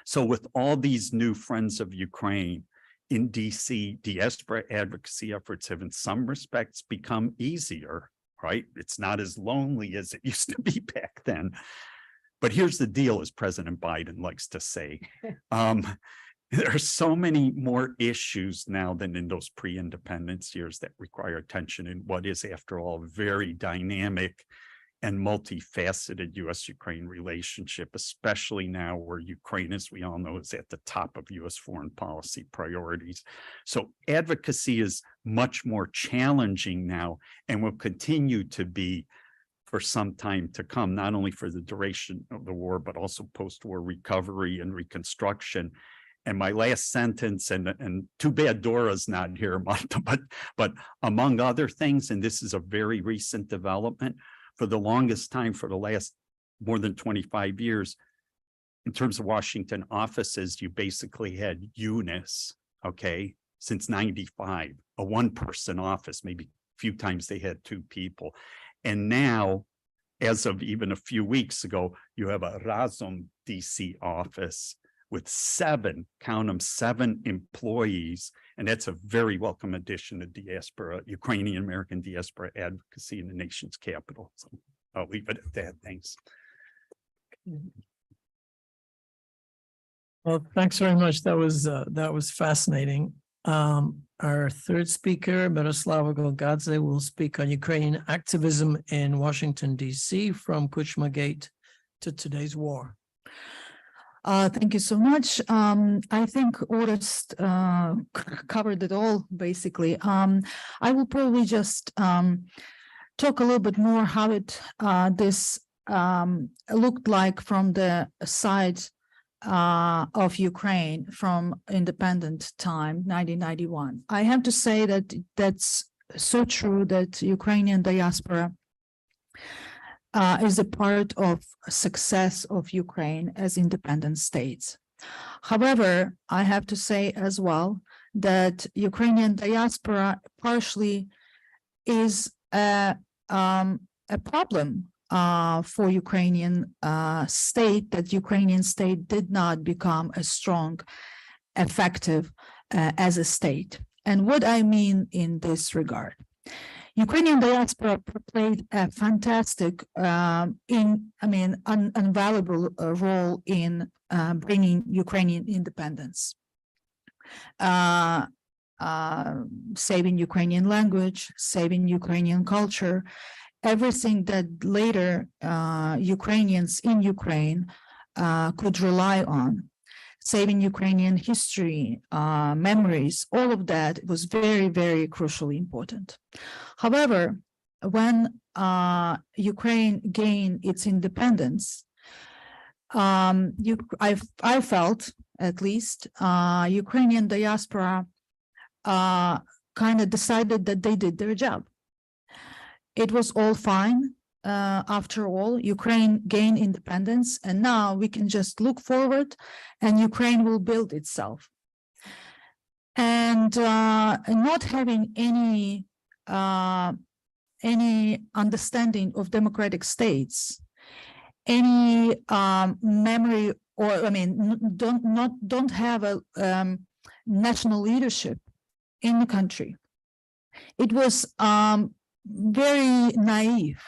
So with all these new friends of Ukraine in DC, diaspora advocacy efforts have in some respects become easier, right? It's not as lonely as it used to be back then. But here's the deal, as President Biden likes to say. There are so many more issues now than in those pre-independence years that require attention in what is, after all, a very dynamic and multifaceted U.S.-Ukraine relationship, especially now where Ukraine, as we all know, is at the top of U.S. foreign policy priorities. So advocacy is much more challenging now and will continue to be for some time to come, not only for the duration of the war, but also post-war recovery and reconstruction. And my last sentence, and too bad Dora's not here, Marta, but among other things, and this is a very recent development, for the longest time, for the last more than 25 years, in terms of Washington offices, you basically had UNIS, okay, since 95, a one-person office, maybe a few times they had two people. And now, as of even a few weeks ago, you have a Razom DC office with 7, count them, 7 employees. And that's a very welcome addition to Diaspora, Ukrainian American Diaspora Advocacy in the nation's capital. So I'll leave it at that. Thanks. Well, thanks very much. That was fascinating. Our third speaker, Miroslava Golgadze, will speak on Ukrainian activism in Washington, D.C. from Kuchma Gate to today's war. Thank you so much. I think Orest covered it all, basically. I will probably just talk a little bit more how this looked like from the side of Ukraine from independent time, 1991. I have to say that that's so true that Ukrainian diaspora is a part of success of Ukraine as independent states. However, I have to say as well that Ukrainian diaspora partially is a problem for Ukrainian state, that Ukrainian state did not become a strong, effective as a state. And what I mean in this regard, Ukrainian diaspora played a fantastic, invaluable role in bringing Ukrainian independence, saving Ukrainian language, saving Ukrainian culture, everything that later Ukrainians in Ukraine could rely on, saving Ukrainian history, memories, all of that was very, very crucially important. However, when Ukraine gained its independence, I felt, at least, Ukrainian diaspora kind of decided that they did their job. It was all fine. After all, Ukraine gained independence, and now we can just look forward and Ukraine will build itself. And not having any understanding of democratic states, any memory, or don't have a national leadership in the country. It was very naive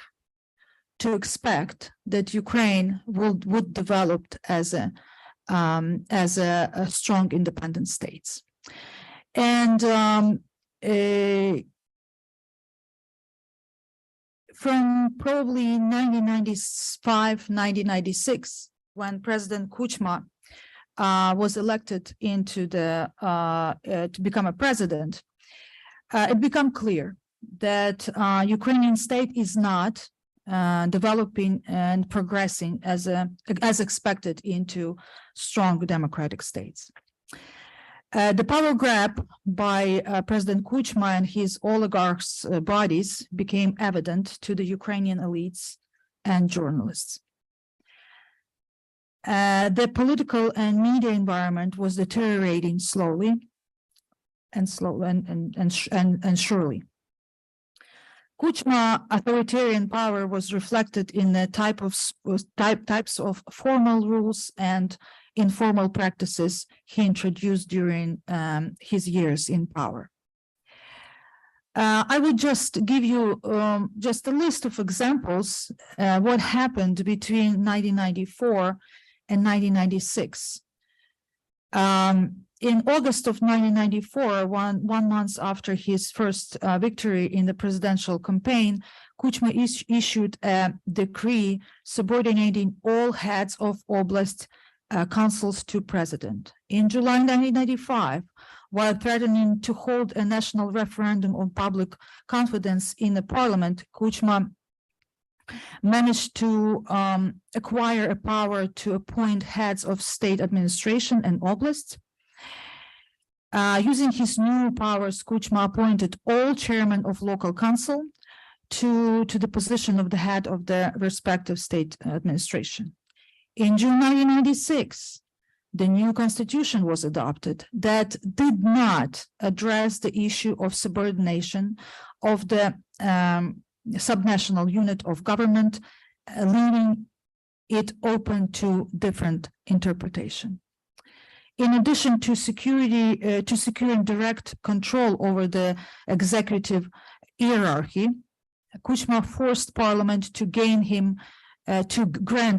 to expect that Ukraine would develop as a strong independent state. And from probably 1995, 1996, when President Kuchma was elected into to become a president, it became clear that Ukrainian state is not developing and progressing as expected into strong democratic states. The power grab by President Kuchma and his oligarchs' bodies became evident to the Ukrainian elites and journalists. The political and media environment was deteriorating slowly and surely. Kuchma authoritarian power was reflected in the types of formal rules and informal practices he introduced during his years in power. I would just give you just a list of examples what happened between 1994 and 1996. in August of 1994, one month after his first victory in the presidential campaign, Kuchma issued a decree subordinating all heads of oblast councils to president. In July 1995, while threatening to hold a national referendum on public confidence in the parliament, Kuchma managed to acquire a power to appoint heads of state administration and oblasts. Using his new powers, Kuchma appointed all chairmen of local council to the position of the head of the respective state administration. In June 1996, the new constitution was adopted that did not address the issue of subordination of the subnational unit of government, leaving it open to different interpretation. In addition to securing direct control over the executive hierarchy, Kuchma forced Parliament to grant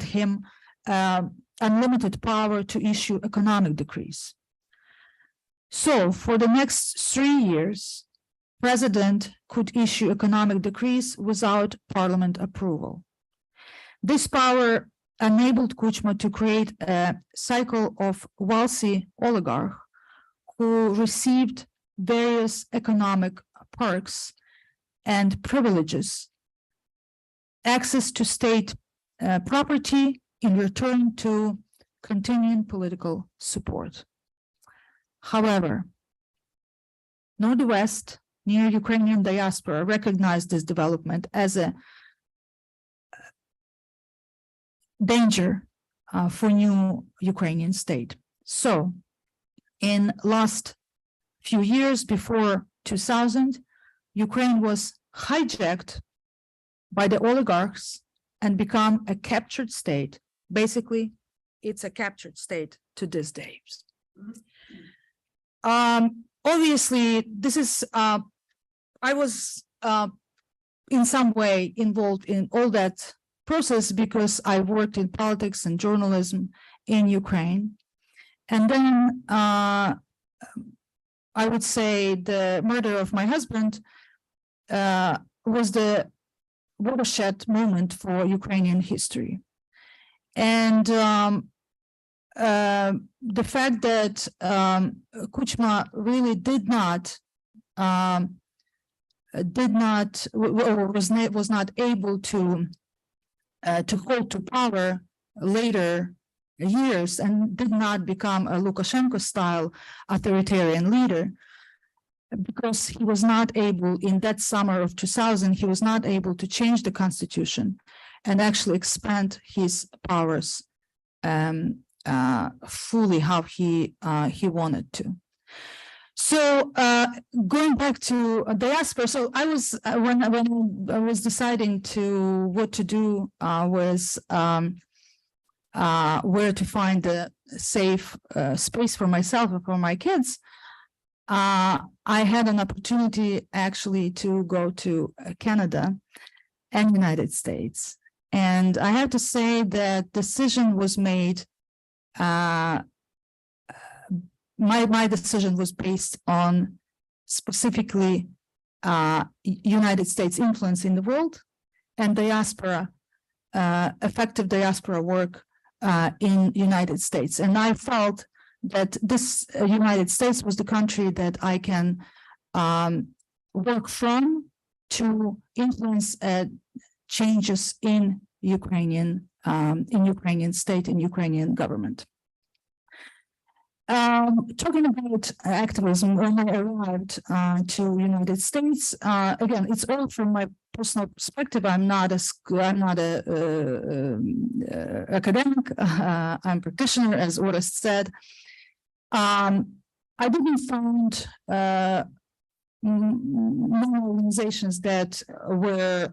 him unlimited power to issue economic decrees. So for the next 3 years, President could issue economic decrees without Parliament approval. This power enabled Kuchma to create a cycle of wealthy oligarchs who received various economic perks and privileges, access to state property in return to continuing political support. However, Northwest, near Ukrainian diaspora, recognized this development as a danger for new Ukrainian state. So, in last few years before 2000, Ukraine was hijacked by the oligarchs and become a captured state. Basically, it's a captured state to this day. Obviously, this is, I was in some way involved in all that process because I worked in politics and journalism in Ukraine. And then I would say the murder of my husband was the watershed moment for Ukrainian history. And the fact that Kuchma really was not able to hold to power later years and did not become a Lukashenko-style authoritarian leader, because he was not able, in that summer of 2000, he was not able to change the constitution and actually expand his powers fully how he wanted to. So going back to diaspora, so I was when I was deciding what to do was where to find a safe space for myself and for my kids. I had an opportunity actually to go to Canada and United States. And I have to say that decision was made, my decision was based on specifically United States influence in the world and diaspora, effective diaspora work in United States. And I felt that this United States was the country that I can work from to influence changes in Ukrainian state and Ukrainian government. Talking about activism, when I arrived to United States, again, it's all from my personal perspective. I'm not a academic. I'm a practitioner, as Orest said. I didn't find many organizations that were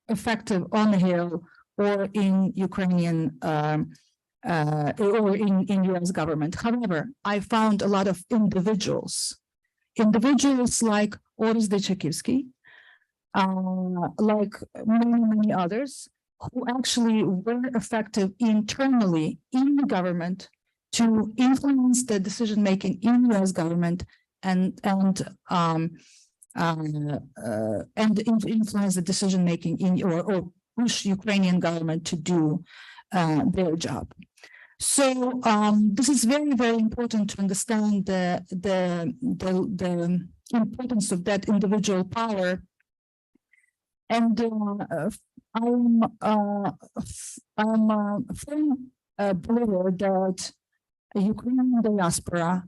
effective on the Hill or in Ukrainian or in US government. However, I found a lot of individuals like Orest Dechakivsky, like many others, who actually were effective internally in the government to influence the decision-making in U.S. government and influence the decision-making in or push Ukrainian government to do their job. So this is very, very important to understand the importance of that individual power. And I'm a firm believer that Ukrainian diaspora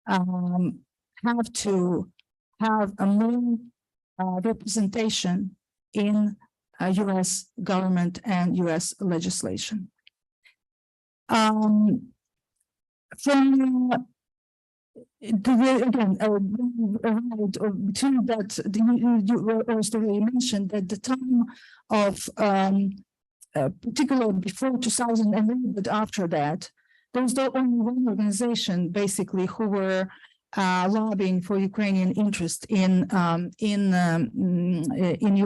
have to have a more representation in U.S. government and U.S. legislation. From between that, you also really mentioned that the time of particularly before 2008, but after that, there was only one organization basically who were lobbying for Ukrainian interest in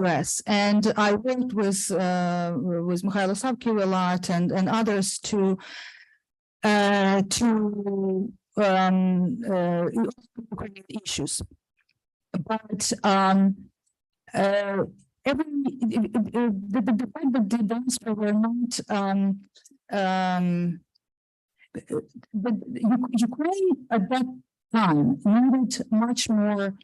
U.S. And I worked with Mikhailo Savkiv a lot and others to Ukrainian issues, but the fact that the diaspora were not Ukraine at that time needed much more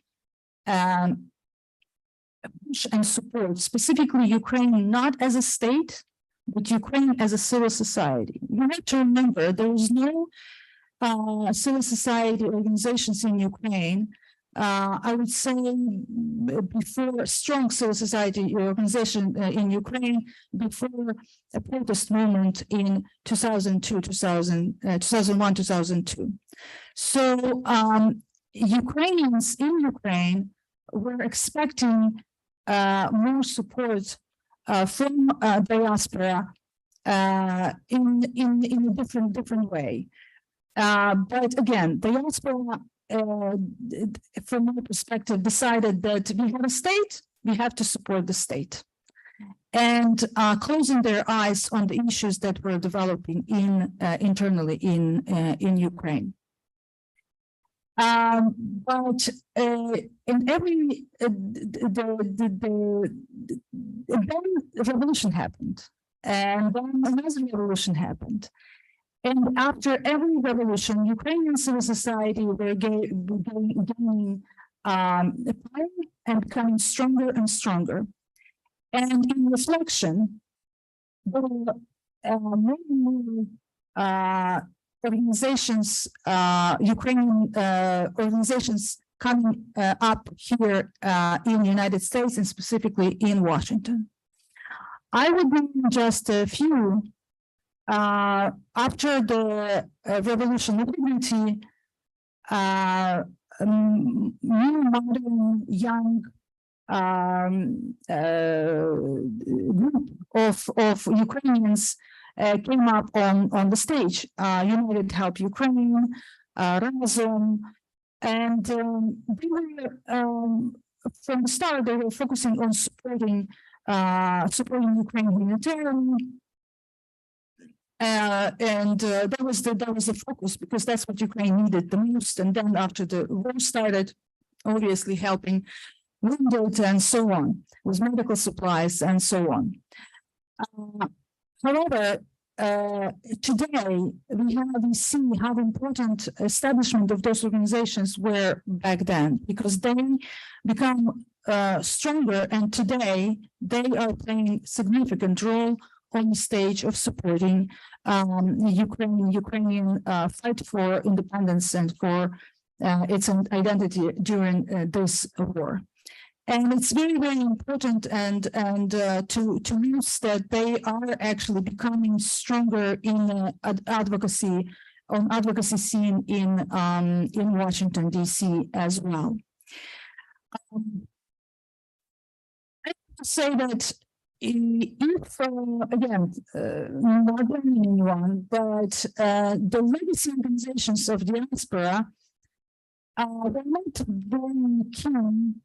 push and support, specifically Ukraine not as a state, but Ukraine as a civil society. You have to remember there is no civil society organizations in Ukraine. I would say before strong civil society organization in Ukraine, before a protest movement in 2002, 2001, 2002. So Ukrainians in Ukraine were expecting more support from diaspora in a different way. But again, diaspora, from my perspective, decided that we have a state, we have to support the state, and closing their eyes on the issues that were developing internally in Ukraine. But in every then revolution happened, and then another revolution happened. And after every revolution, Ukrainian civil society were gaining power and becoming stronger and stronger. And in reflection, there were many organizations, Ukrainian organizations coming up here in the United States and specifically in Washington. I would name just a few. After the Revolution of Dignity, new modern young group of Ukrainians came up on the stage. United Help Ukraine, Razom, and they were from the start they were focusing on supporting Ukraine militarily. That was the focus because that's what Ukraine needed the most. And then after the war started, obviously helping wounded and so on, with medical supplies and so on. However, today we see how important establishment of those organizations were back then, because they become stronger, and today they are playing significant role on the stage of supporting Ukrainian fight for independence and for its identity during this war. And it's very, very important and to note that they are actually becoming stronger in advocacy scene in Washington, D.C. as well. I have to say that if, again, not blaming anyone, but the legacy organizations of diaspora were not very keen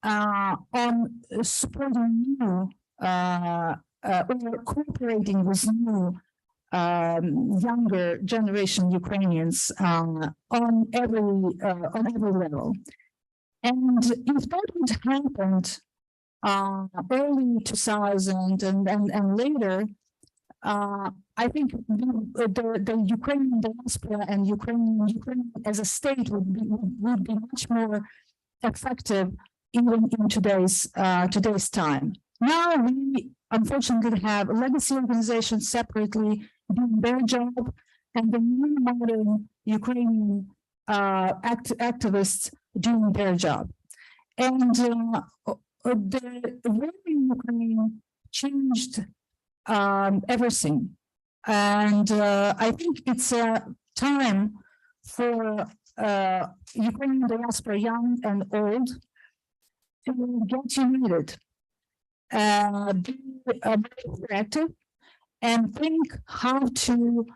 on supporting new or cooperating with new younger generation Ukrainians on every level. And if that would happened early 2000 and later, I think the Ukrainian diaspora and Ukraine as a state would be much more effective even in today's time. Now we unfortunately have legacy organizations separately doing their job, and the new modern Ukrainian activists doing their job. And the war in Ukraine changed everything. And I think it's a time for Ukrainian diaspora, young and old, to get united, be proactive, and think how to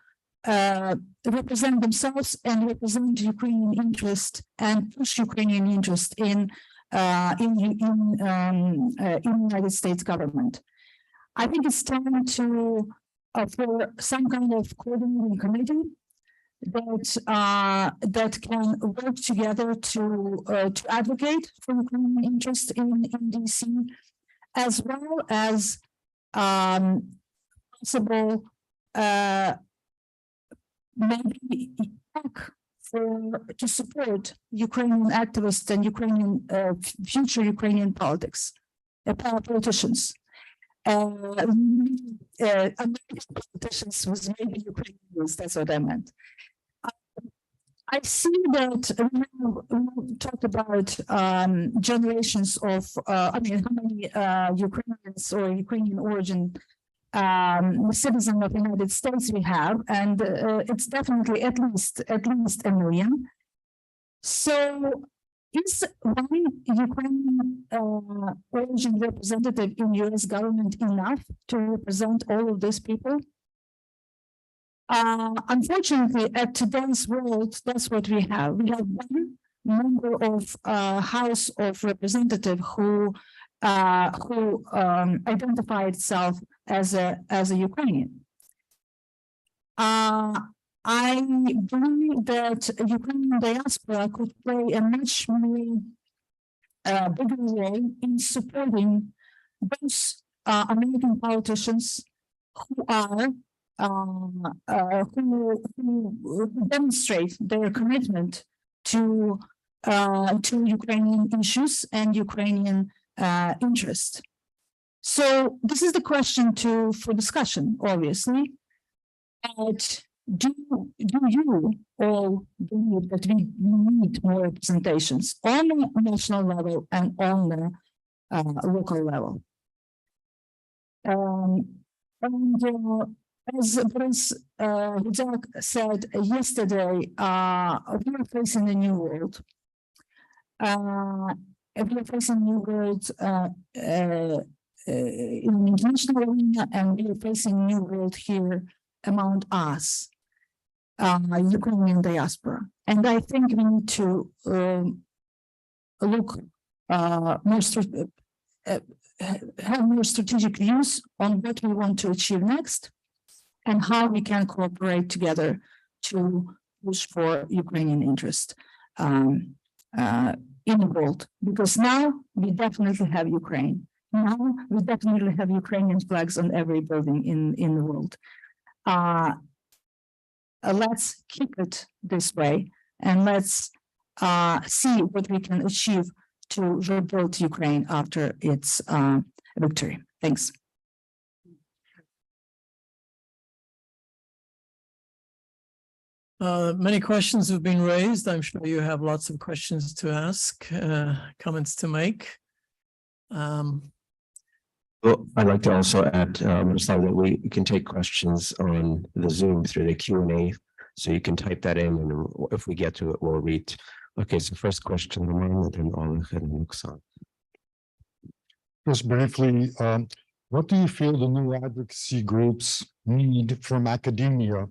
represent themselves and represent Ukrainian interest and push Ukrainian interest in United States government. I think it's time to for some kind of coordinating committee that can work together to advocate for Ukrainian interest in DC, as well as possible maybe to support Ukrainian activists and Ukrainian future Ukrainian politics, politicians. American politicians was maybe Ukrainians, that's what I meant. I see that we talked about generations of, how many Ukrainians or Ukrainian origin citizens of the United States we have, and it's definitely at least 1 million. So is one Ukrainian origin representative in U.S. government enough to represent all of these people? Unfortunately, at today's world, that's what we have. We have one member of House of Representatives who identified itself as a Ukrainian. I believe that Ukrainian diaspora could play a much more bigger role in supporting those American politicians who are who demonstrate their commitment to Ukrainian issues and Ukrainian interest. So this is the question for discussion, obviously. But do you all believe that we need more representations on the national level and on the local level? As Boris Hudak said yesterday, we are facing a new world. We are facing a new world in the international arena, and we are facing a new world here among us, Ukrainian diaspora. And I think we need to look have more strategic views on what we want to achieve next, and how we can cooperate together to push for Ukrainian interest in the world. Because now we definitely have Ukraine. Now we definitely have Ukrainian flags on every building in the world. Let's keep it this way, and let's see what we can achieve to rebuild Ukraine after its victory. Thanks. Many questions have been raised. I'm sure you have lots of questions to ask, comments to make. Well, I'd like to also add, Miroslav, that we can take questions on the Zoom through the Q&A. So you can type that in, and if we get to it, we'll read. Okay, so first question, Roman, and then Oleg and Luxan. Just briefly, what do you feel the new advocacy groups need from academia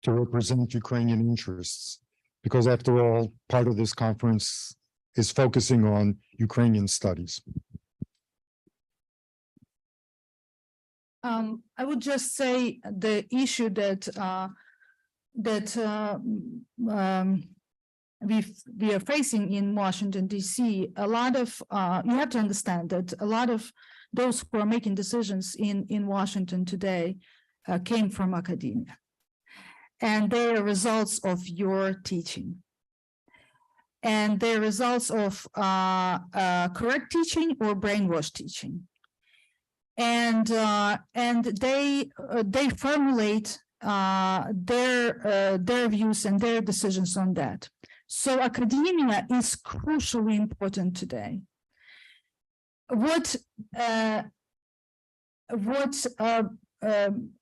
to represent Ukrainian interests? Because after all, part of this conference is focusing on Ukrainian studies. I would just say the issue that we are facing in Washington, D.C., a lot of you have to understand that a lot of those who are making decisions in Washington today came from academia, and they are results of your teaching, and they're results of correct teaching or brainwash teaching, and they formulate their views and their decisions on that. So academia is crucially important today. What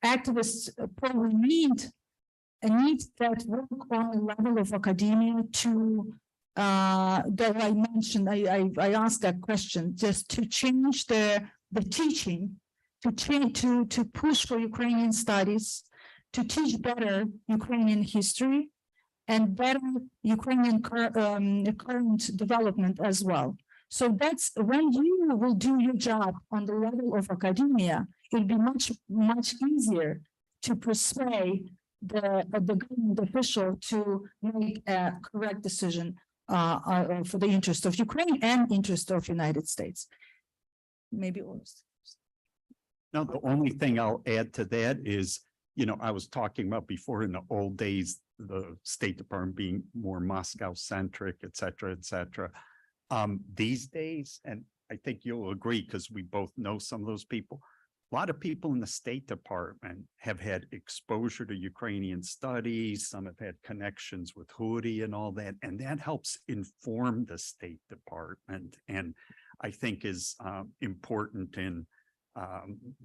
activists probably need that work on the level of academia to that I mentioned. I asked that question just to change the teaching, to push for Ukrainian studies, to teach better Ukrainian history and better Ukrainian current development as well. So that's when you will do your job on the level of academia, it'll be much easier to persuade the government official to make a correct decision for the interest of Ukraine and interest of United States. Maybe worse. No, the only thing I'll add to that is, I was talking about before in the old days, the State Department being more Moscow centric, et cetera, et cetera. These days, and I think you'll agree because we both know some of those people, a lot of people in the State Department have had exposure to Ukrainian studies. Some have had connections with Hudi and all that, and that helps inform the State Department, and I think is important in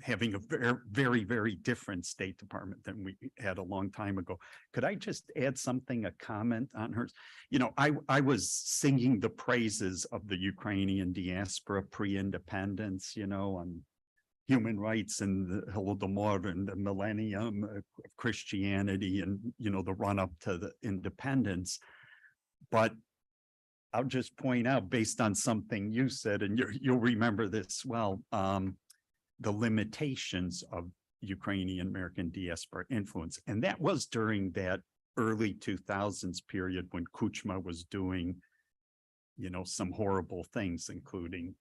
having a very, very different State Department than we had a long time ago. Could I just add something, a comment on hers? I was singing the praises of the Ukrainian diaspora pre-independence, on human rights and the Holodomor and the millennium of Christianity and, the run up to the independence. But I'll just point out, based on something you said, and you'll remember this well, the limitations of Ukrainian American diaspora influence. And that was during that early 2000s period when Kuchma was doing, some horrible things, including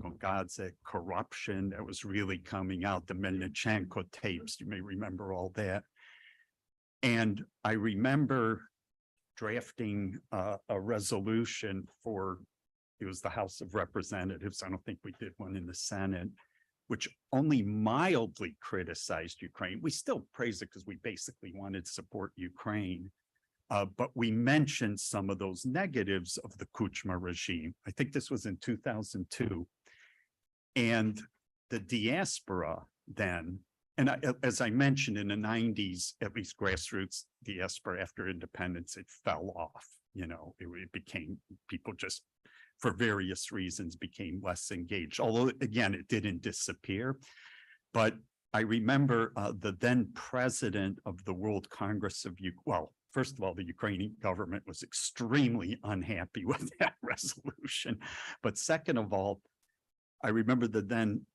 Gongadze, corruption that was really coming out, the Melnichenko tapes, you may remember all that. And I remember drafting a resolution for, it was the House of Representatives, I don't think we did one in the Senate, which only mildly criticized Ukraine. We still praised it because we basically wanted to support Ukraine. But we mentioned some of those negatives of the Kuchma regime. I think this was in 2002. And the diaspora then, and as I mentioned in the 90s, at least grassroots diaspora after independence, it fell off. It became, people just, for various reasons, became less engaged. Although, again, it didn't disappear. But I remember the then president of the World Congress of well, first of all, the Ukrainian government was extremely unhappy with that resolution. But second of all, I remember the then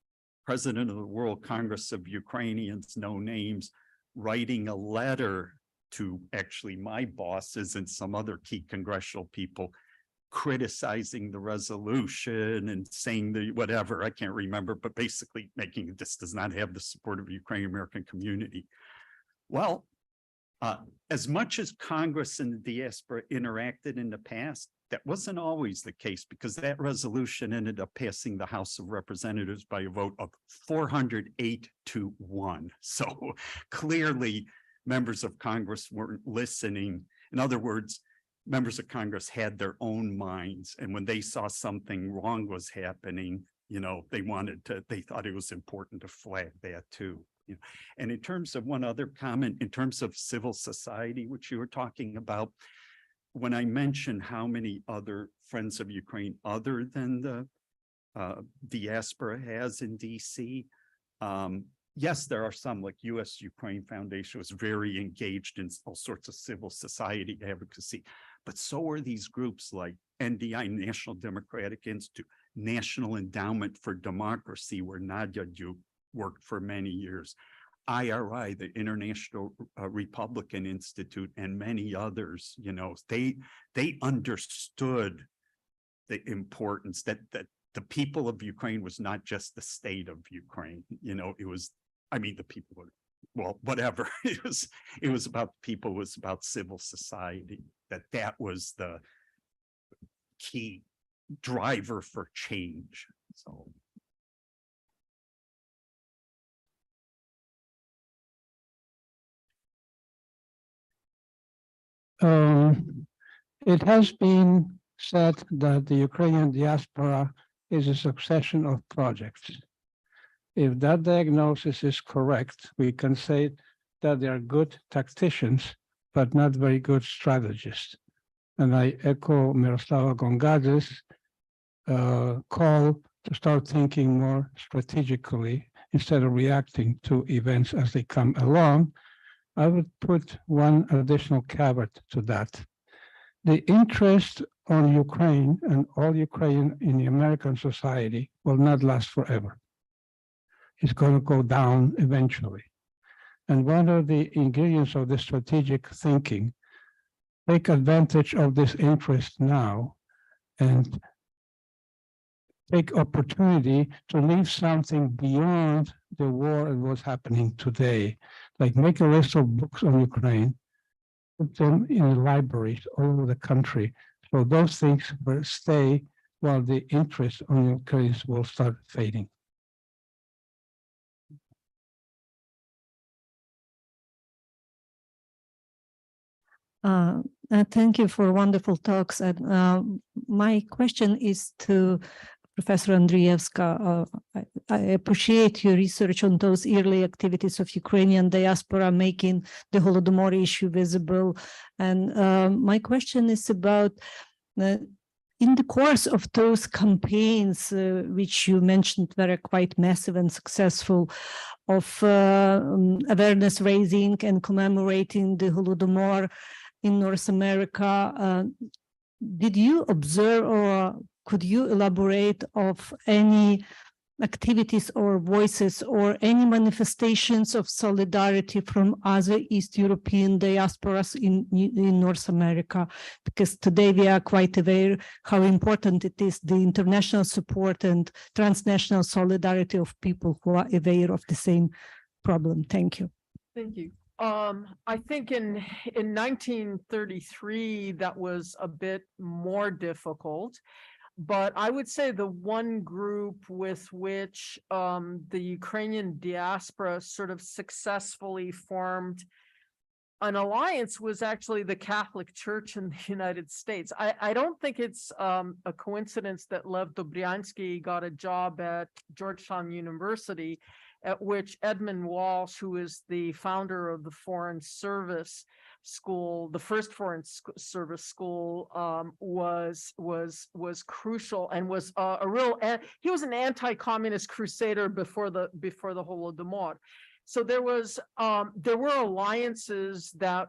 president of the World Congress of Ukrainians, no names, writing a letter to actually my bosses and some other key congressional people, criticizing the resolution and saying the whatever, I can't remember, but basically making this does not have the support of the Ukrainian American community. Well, as much as Congress and the diaspora interacted in the past, that wasn't always the case, because that resolution ended up passing the House of Representatives by a vote of 408-1. So clearly members of Congress weren't listening. In other words, members of Congress had their own minds, and when they saw something wrong was happening, they thought it was important to flag that too. And in terms of one other comment, in terms of civil society, which you were talking about, when I mentioned how many other Friends of Ukraine other than the diaspora has in DC, yes, there are some, like US Ukraine Foundation was very engaged in all sorts of civil society advocacy, but so are these groups like NDI, National Democratic Institute, National Endowment for Democracy, where Nadia worked for many years. IRI, the International Republican Institute, and many others, you know, they understood the importance that the people of Ukraine was not just the state of Ukraine. You know, it was, I mean, the people were, well, whatever. It was about people, it was about civil society, that was the key driver for change. So. It has been said that the Ukrainian diaspora is a succession of projects. If that diagnosis is correct, we can say that they are good tacticians, but not very good strategists. And I echo Miroslava Gongadze's call to start thinking more strategically instead of reacting to events as they come along. I would put one additional caveat to that. The interest on Ukraine and all Ukraine in the American society will not last forever. It's going to go down eventually. And one of the ingredients of the strategic thinking, take advantage of this interest now and take opportunity to leave something beyond the war and what's happening today. Like make a list of books on Ukraine, put them in the libraries all over the country. So those things will stay while the interest on Ukraine will start fading. Thank you for wonderful talks. And my question is to Professor Andrievska. I appreciate your research on those early activities of Ukrainian diaspora making the Holodomor issue visible. And my question is about in the course of those campaigns, which you mentioned were quite massive and successful, of awareness raising and commemorating the Holodomor in North America, did you observe or could you elaborate of any activities or voices or any manifestations of solidarity from other East European diasporas in North America? Because today we are quite aware how important it is, the international support and transnational solidarity of people who are aware of the same problem. Thank you. Thank you. I think in 1933, that was a bit more difficult. But I would say the one group with which the Ukrainian diaspora sort of successfully formed an alliance was actually the Catholic Church in the United States. I don't think it's a coincidence that Lev Dobryansky got a job at Georgetown University, at which Edmund Walsh, who is the founder of the Foreign Service School, the first Foreign Service School, was crucial and was a real. He was an anti-communist crusader before the Holodomor. So there were alliances that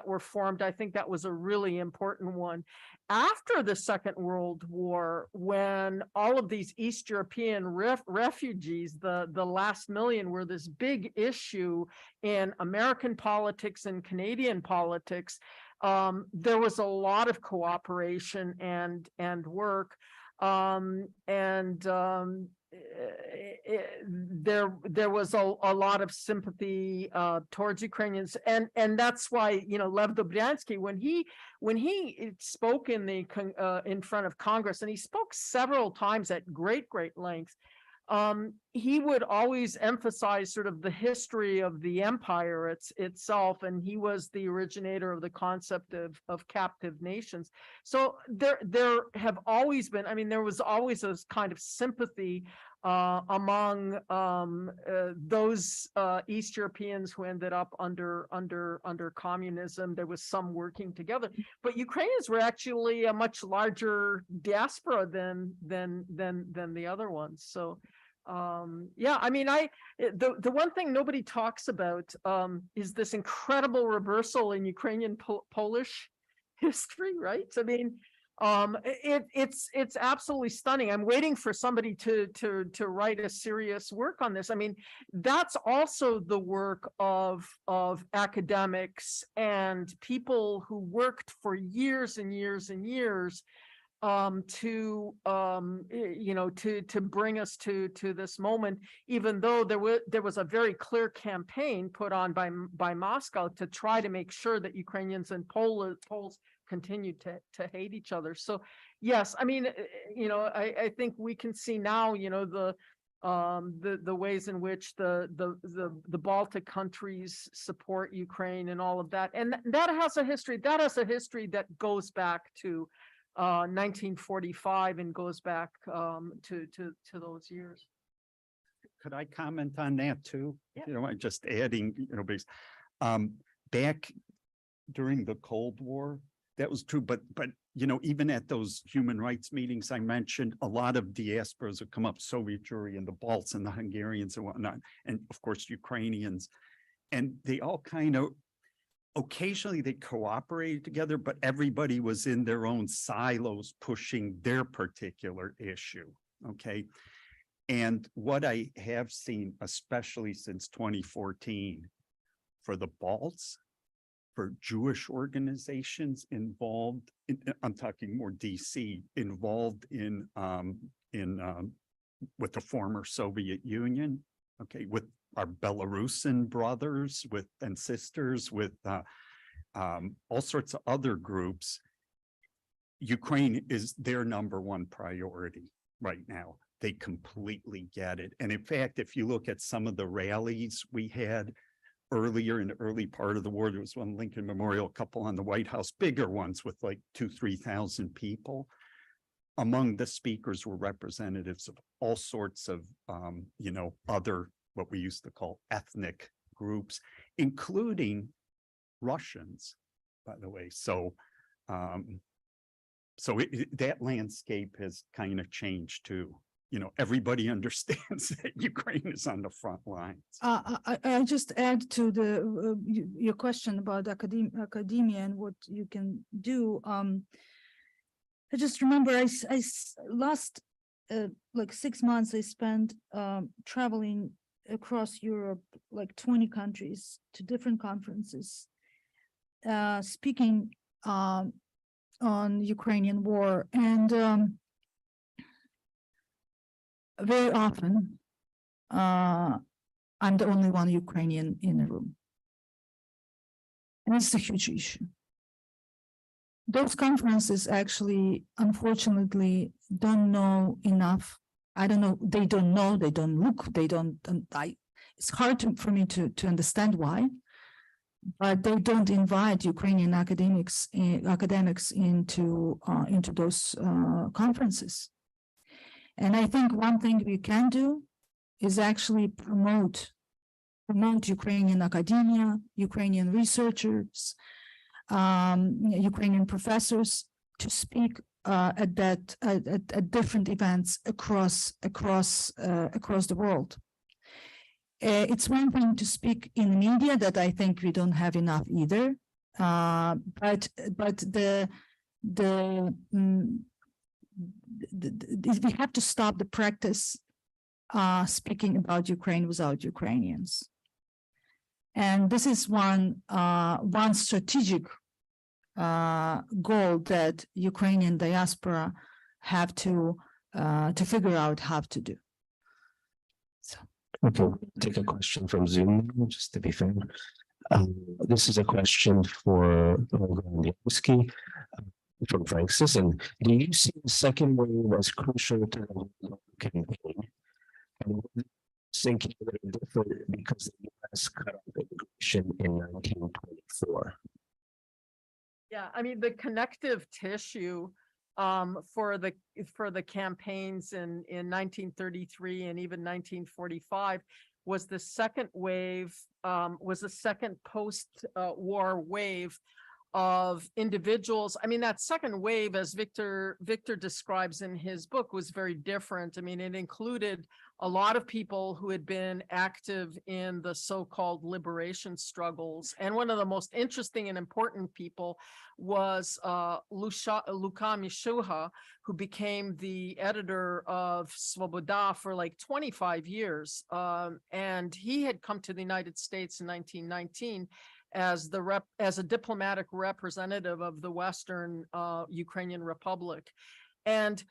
were formed. I think that was a really important one. After the Second World War, when all of these East European refugees, the last million, were this big issue in American politics and Canadian politics, there was a lot of cooperation and work, there was a lot of sympathy towards Ukrainians, and that's why, you know, Lev Dobryansky, when he spoke in front of Congress, and he spoke several times at great length, he would always emphasize sort of the history of the empire itself, and he was the originator of the concept of captive nations. So there have always been, I mean, there was always a kind of sympathy among those East Europeans who ended up under communism. There was some working together, but Ukrainians were actually a much larger diaspora than the other ones. So yeah, I mean, the one thing nobody talks about is this incredible reversal in Ukrainian Polish history, right? I mean, It's absolutely stunning. I'm waiting for somebody to write a serious work on this. I mean, that's also the work of academics and people who worked for years and years and years to bring us to this moment, even though there was a very clear campaign put on by Moscow to try to make sure that Ukrainians and Poles continued to hate each other. So yes, I mean, I think we can see now, the ways in which the Baltic countries support Ukraine and all of that, and that has a history. That has a history that goes back to 1945 and goes back to those years. Could I comment on that too? Yeah. I'm just adding, because back during the Cold War, that was true. But even at those human rights meetings I mentioned, a lot of diasporas would come up, Soviet Jewry and the Balts and the Hungarians and whatnot, and of course Ukrainians, and they all kind of occasionally they cooperated together, but everybody was in their own silos pushing their particular issue. Okay. And what I have seen, especially since 2014, for the Balts, for Jewish organizations involved, I'm talking more DC, involved in with the former Soviet Union, okay, with our Belarusian brothers and sisters, with all sorts of other groups. Ukraine is their #1 priority right now. They completely get it. And in fact, if you look at some of the rallies we had earlier in the early part of the war, there was one Lincoln Memorial, a couple on the White House, bigger ones with like 2,000-3,000 people. Among the speakers were representatives of all sorts of, other, what we used to call ethnic groups, including Russians, by the way. So, that landscape has kind of changed too. Everybody understands that Ukraine is on the front lines. I just add to your question about academia and what you can do. I just remember I last like 6 months I spent traveling across Europe, like 20 countries, to different conferences, speaking on Ukrainian war, and very often I'm the only one Ukrainian in the room, and it's a huge issue. Those conferences actually, unfortunately, don't know enough. I don't know, they don't know, they don't look, they don't, it's hard for me to understand why, but they don't invite Ukrainian academics into those conferences. And I think one thing we can do is actually promote Ukrainian academia, Ukrainian researchers, Ukrainian professors to speak at different events across the world. It's one thing to speak in media that I think we don't have enough either, but we have to stop the practice speaking about Ukraine without Ukrainians. And this is one strategic goal that Ukrainian diaspora have to figure out how to do. So. Okay, take a question from Zoom, just to be fair. This is a question for Advocacy from Frank Sisson. Do you see the second wave as crucial to the campaign? And thinking that it differed because the U.S. cut off immigration in 1924? Yeah, I mean, the connective tissue for the campaigns in 1933 and even 1945 was the second wave, was the second post-war wave of individuals. I mean, that second wave, as Victor describes in his book, was very different. I mean, it included a lot of people who had been active in the so-called liberation struggles. And one of the most interesting and important people was Luka Mishuha, who became the editor of Svoboda for like 25 years. And he had come to the United States in 1919 as a diplomatic representative of the Western Ukrainian Republic. And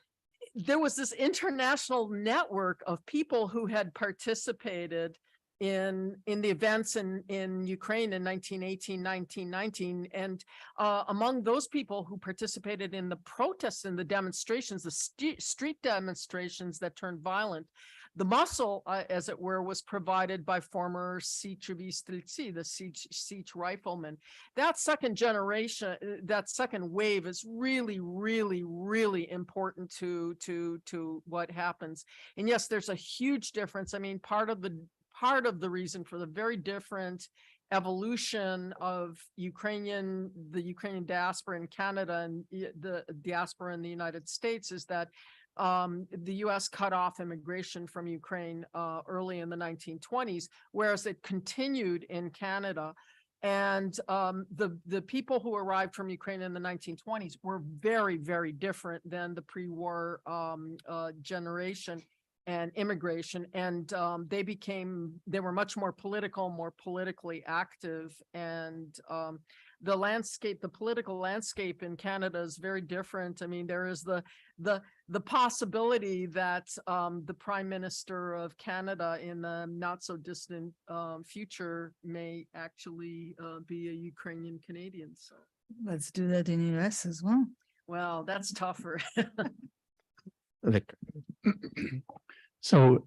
there was this international network of people who had participated in the events in Ukraine in 1918, 1919. And among those people who participated in the protests and the demonstrations, the street demonstrations that turned violent, the muscle, as it were, was provided by former Sichovi Streltsi, the Sich riflemen. That second generation, that second wave is really, really, really important to what happens. And yes, there's a huge difference. I mean, part of the reason for the very different evolution of the Ukrainian diaspora in Canada and the diaspora in the United States is that the U.S. cut off immigration from Ukraine early in the 1920s, whereas it continued in Canada. And the people who arrived from Ukraine in the 1920s were very, very different than the pre-war generation and immigration. And they were much more political, more politically active. And the political landscape in Canada is very different. I mean, there is the possibility that the Prime Minister of Canada in the not so distant future may actually be a Ukrainian Canadian. So Let's do that in US as well. well, that's tougher. Victor. So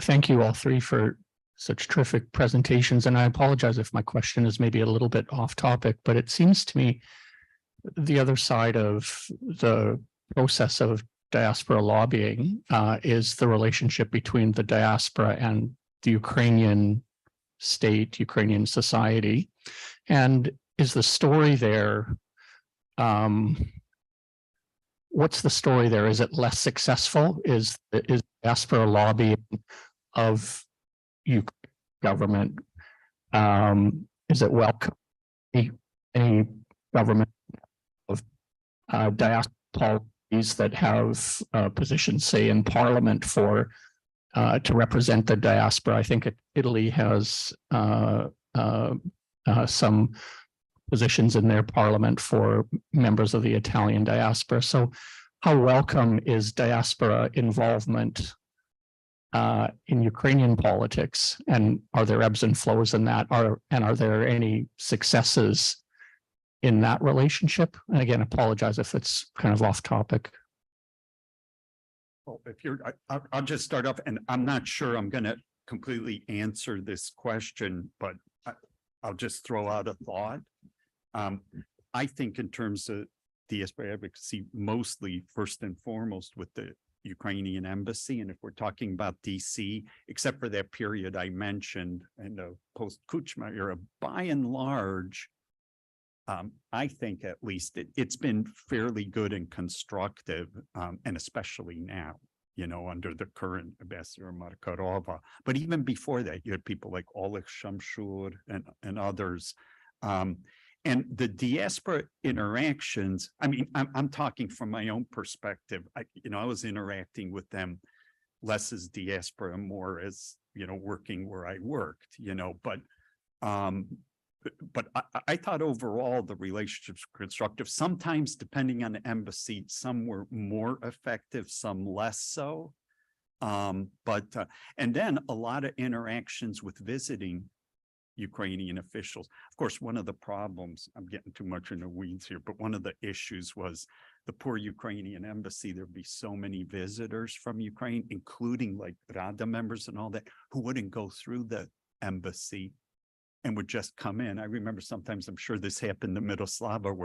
thank you all three for such terrific presentations. And I apologize if my question is maybe a little bit off topic, but it seems to me the other side of the process of diaspora lobbying is the relationship between the diaspora and the Ukrainian state, Ukrainian society. And is the story there, what's the story there? Is it less successful? Is diaspora lobbying of Ukraine government, is it welcome? Any government of diaspora policies that have positions, say, in parliament for to represent the diaspora? I think Italy has some positions in their parliament for members of the Italian diaspora. So how welcome is diaspora involvement in Ukrainian politics, and are there ebbs and flows in that? Are there any successes in that relationship? And again, apologize if it's kind of off topic. Well, I'll just start off, and I'm not sure I'm going to completely answer this question, but I'll just throw out a thought. I think in terms of diaspora advocacy, mostly first and foremost with the Ukrainian embassy. And if we're talking about DC, except for that period I mentioned in the post-Kuchma era, by and large, I think at least it's been fairly good and constructive, and especially now, you know, under the current ambassador Markarova. But even before that, you had people like Oleg Shamshur and others. And the diaspora interactions, I mean, I'm talking from my own perspective. I was interacting with them less as diaspora and more as, working where I worked, but I thought overall the relationships were constructive. Sometimes, depending on the embassy, some were more effective, some less so. And then a lot of interactions with visiting Ukrainian officials. Of course, one of the problems, I'm getting too much in the weeds here, but one of the issues was the poor Ukrainian embassy. There'd be so many visitors from Ukraine, including like Rada members and all that, who wouldn't go through the embassy and would just come in. I remember sometimes, I'm sure this happened in Miroslava,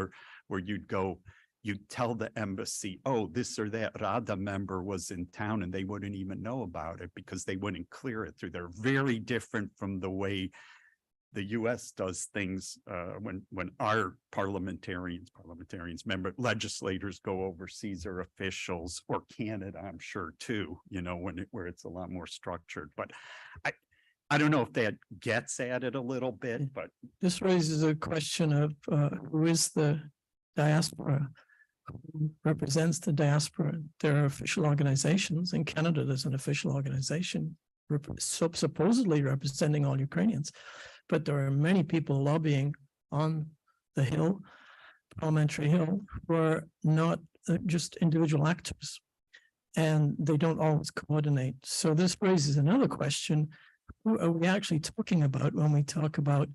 where you'd tell the embassy, oh, this or that Rada member was in town, and they wouldn't even know about it because they wouldn't clear it through. They're very different from the way the US does things when our parliamentarians, legislators go overseas or officials, or Canada, I'm sure too, you know, where it's a lot more structured. But I don't know if that gets at it a little bit, but This raises a question of who is the diaspora, who represents the diaspora. There are official organizations. In Canada, there's an official organization supposedly representing all Ukrainians, but there are many people lobbying on the Hill, Parliamentary Hill, who are not just individual actors, and they don't always coordinate. So this raises another question. Who are we actually talking about when we talk about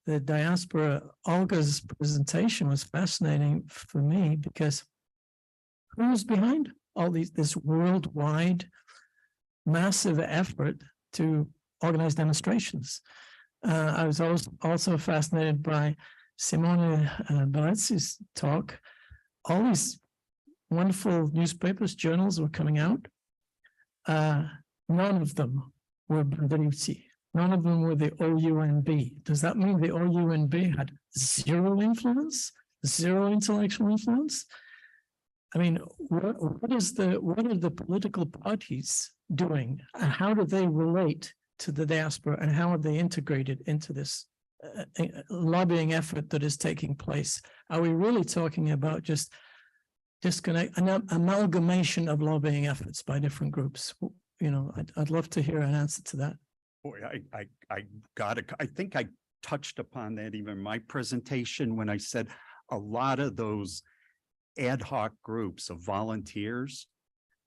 the diaspora? Olga's presentation was fascinating for me because who's behind all this worldwide massive effort to organize demonstrations? I was also fascinated by Simone Barezzi's talk. All these wonderful newspapers, journals were coming out. None of them were Banderici. None of them were the OUNB. Does that mean the OUNB had zero influence, zero intellectual influence? I mean, what are the political parties doing, and how do they relate to the diaspora, and how are they integrated into this lobbying effort that is taking place? Are we really talking about just an amalgamation of lobbying efforts by different groups? You know, I'd love to hear an answer to that. boy, I think I touched upon that even in my presentation when I said a lot of those ad hoc groups of volunteers,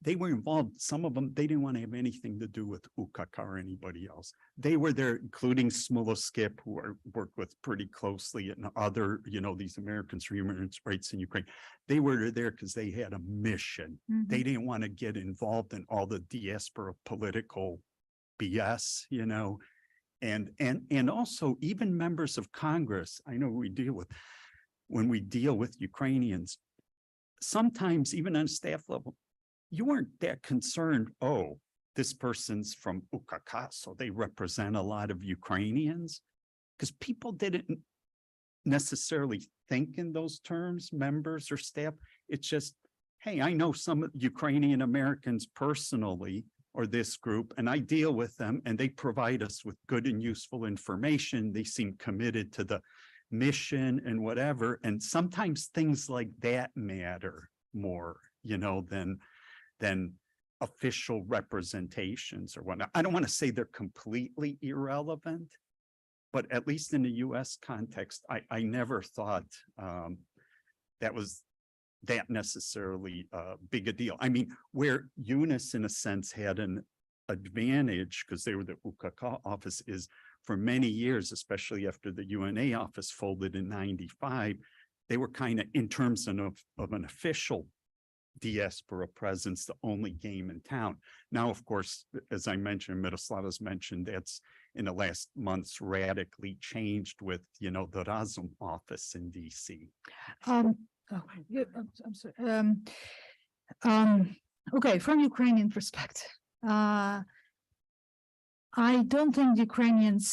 they were involved. Some of them, they didn't want to have anything to do with UKK or anybody else. They were there, including Skip, who worked with pretty closely, and other, these Americans for Human Rights in Ukraine. They were there because they had a mission. Mhm. They didn't want to get involved in all the diaspora political BS, and also even members of Congress. I know when we deal with Ukrainians, sometimes even on staff level, you weren't that concerned, oh, this person's from UKK, so they represent a lot of Ukrainians, because people didn't necessarily think in those terms, members or staff. It's just, hey, I know some Ukrainian Americans personally, or this group, and I deal with them, and they provide us with good and useful information. They seem committed to the mission and whatever. And sometimes things like that matter more, than official representations or whatnot. I don't want to say they're completely irrelevant, but at least in the US context, I never thought that was that necessarily big a deal. I mean, where Eunice, in a sense, had an advantage because they were the UKK office is for many years, especially after the UNA office folded in '95, they were kind of, in terms of an official diaspora presence, the only game in town. Now, of course, as I mentioned, Miroslava's mentioned, that's in the last months radically changed with, the Razum office in DC. I'm sorry. Okay, from Ukrainian perspective, I don't think the Ukrainians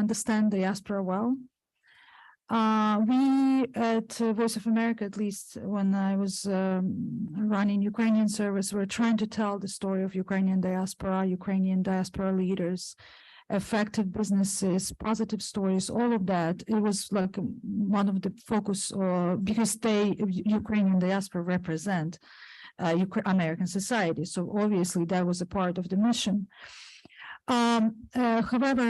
understand diaspora well. We at Voice of America, at least when I was running Ukrainian service, were trying to tell the story of Ukrainian diaspora leaders, effective businesses, positive stories, all of that. It was like one of the focus, because Ukrainian diaspora represent American society. So obviously that was a part of the mission. However,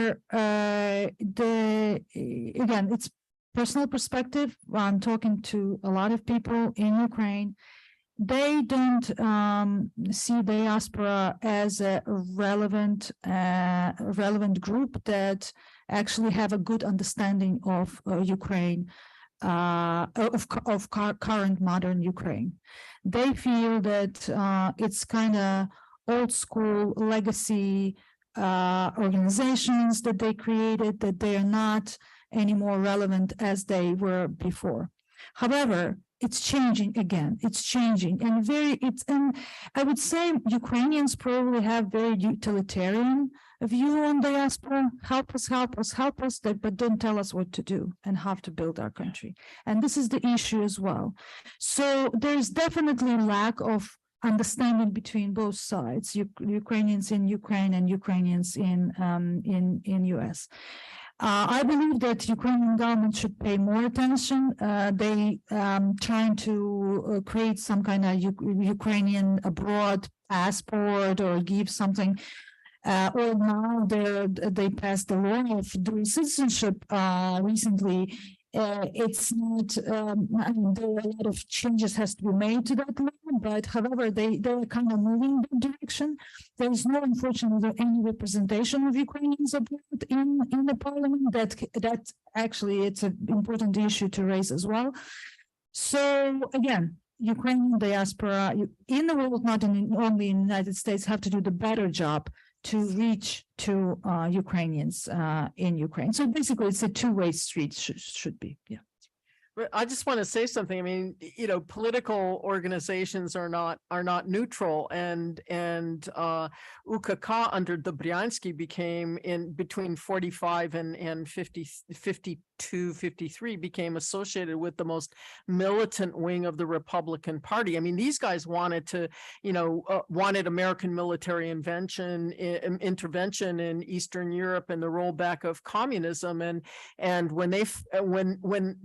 again, it's personal perspective. I'm talking to a lot of people in Ukraine. They don't see diaspora as a relevant group that actually have a good understanding of Ukraine, of current modern Ukraine. They feel that it's kind of old school legacy organizations that they created, that they are not any more relevant as they were before. However, it's changing again. It's changing, and I would say Ukrainians probably have very utilitarian view on diaspora, help us, but don't tell us what to do and how to build our country. And this is the issue as well. So there's definitely lack of understanding between both sides, Ukrainians in Ukraine and Ukrainians in US. I believe that Ukrainian government should pay more attention. They trying to create some kind of Ukrainian abroad passport or give something. Or now they passed the law of dual citizenship recently. It's not, I mean, there are a lot of changes has to be made to that law, but however, they're kind of moving that direction. There is no, unfortunately, any representation of Ukrainians abroad in the parliament. That actually, it's an important issue to raise as well. So again, Ukrainian diaspora in the world, not only in the United States, have to do the better job to reach to Ukrainians in Ukraine. So basically, it's a two-way street should be, yeah. But I just want to say something. I mean, you know, political organizations are not neutral, and UKK under Dobryansky became in between 45 and 52, 53 became associated with the most militant wing of the Republican Party. I mean, these guys wanted to, you know, wanted American military intervention in Eastern Europe and the rollback of communism. And when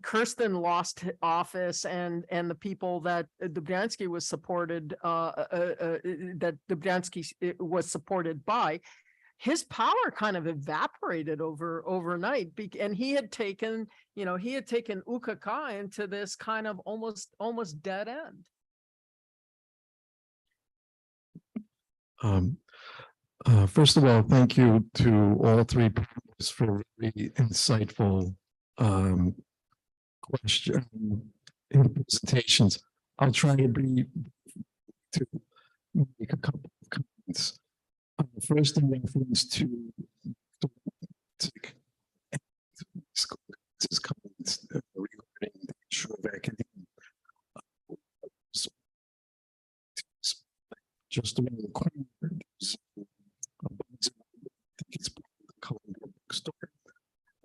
Kirsten lost office and the people that Dobryansky was supported, that Dobryansky was supported by, his power kind of evaporated overnight. And he had taken, you know, UKK into this kind of almost dead end. First of all, thank you to all three panelists for really insightful presentations. I'll try to make a couple of comments. First, in reference to comments regarding the issue of academia. Just around the corner, there's I think it's the Columbia bookstore.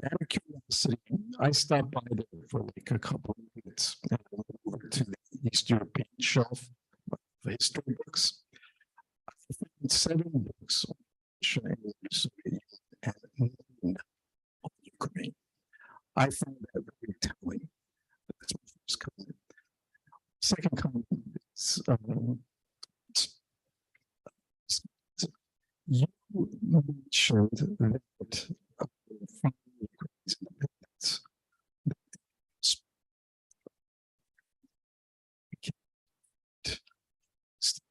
Out of curiosity, I stopped by there for like a couple of minutes and I went over to the East European shelf of history books. I found 7 books on Russia and the Soviet Union and on Ukraine. I found that very telling. That's my first comment. Second comment is you mentioned that from Ukraine's independence,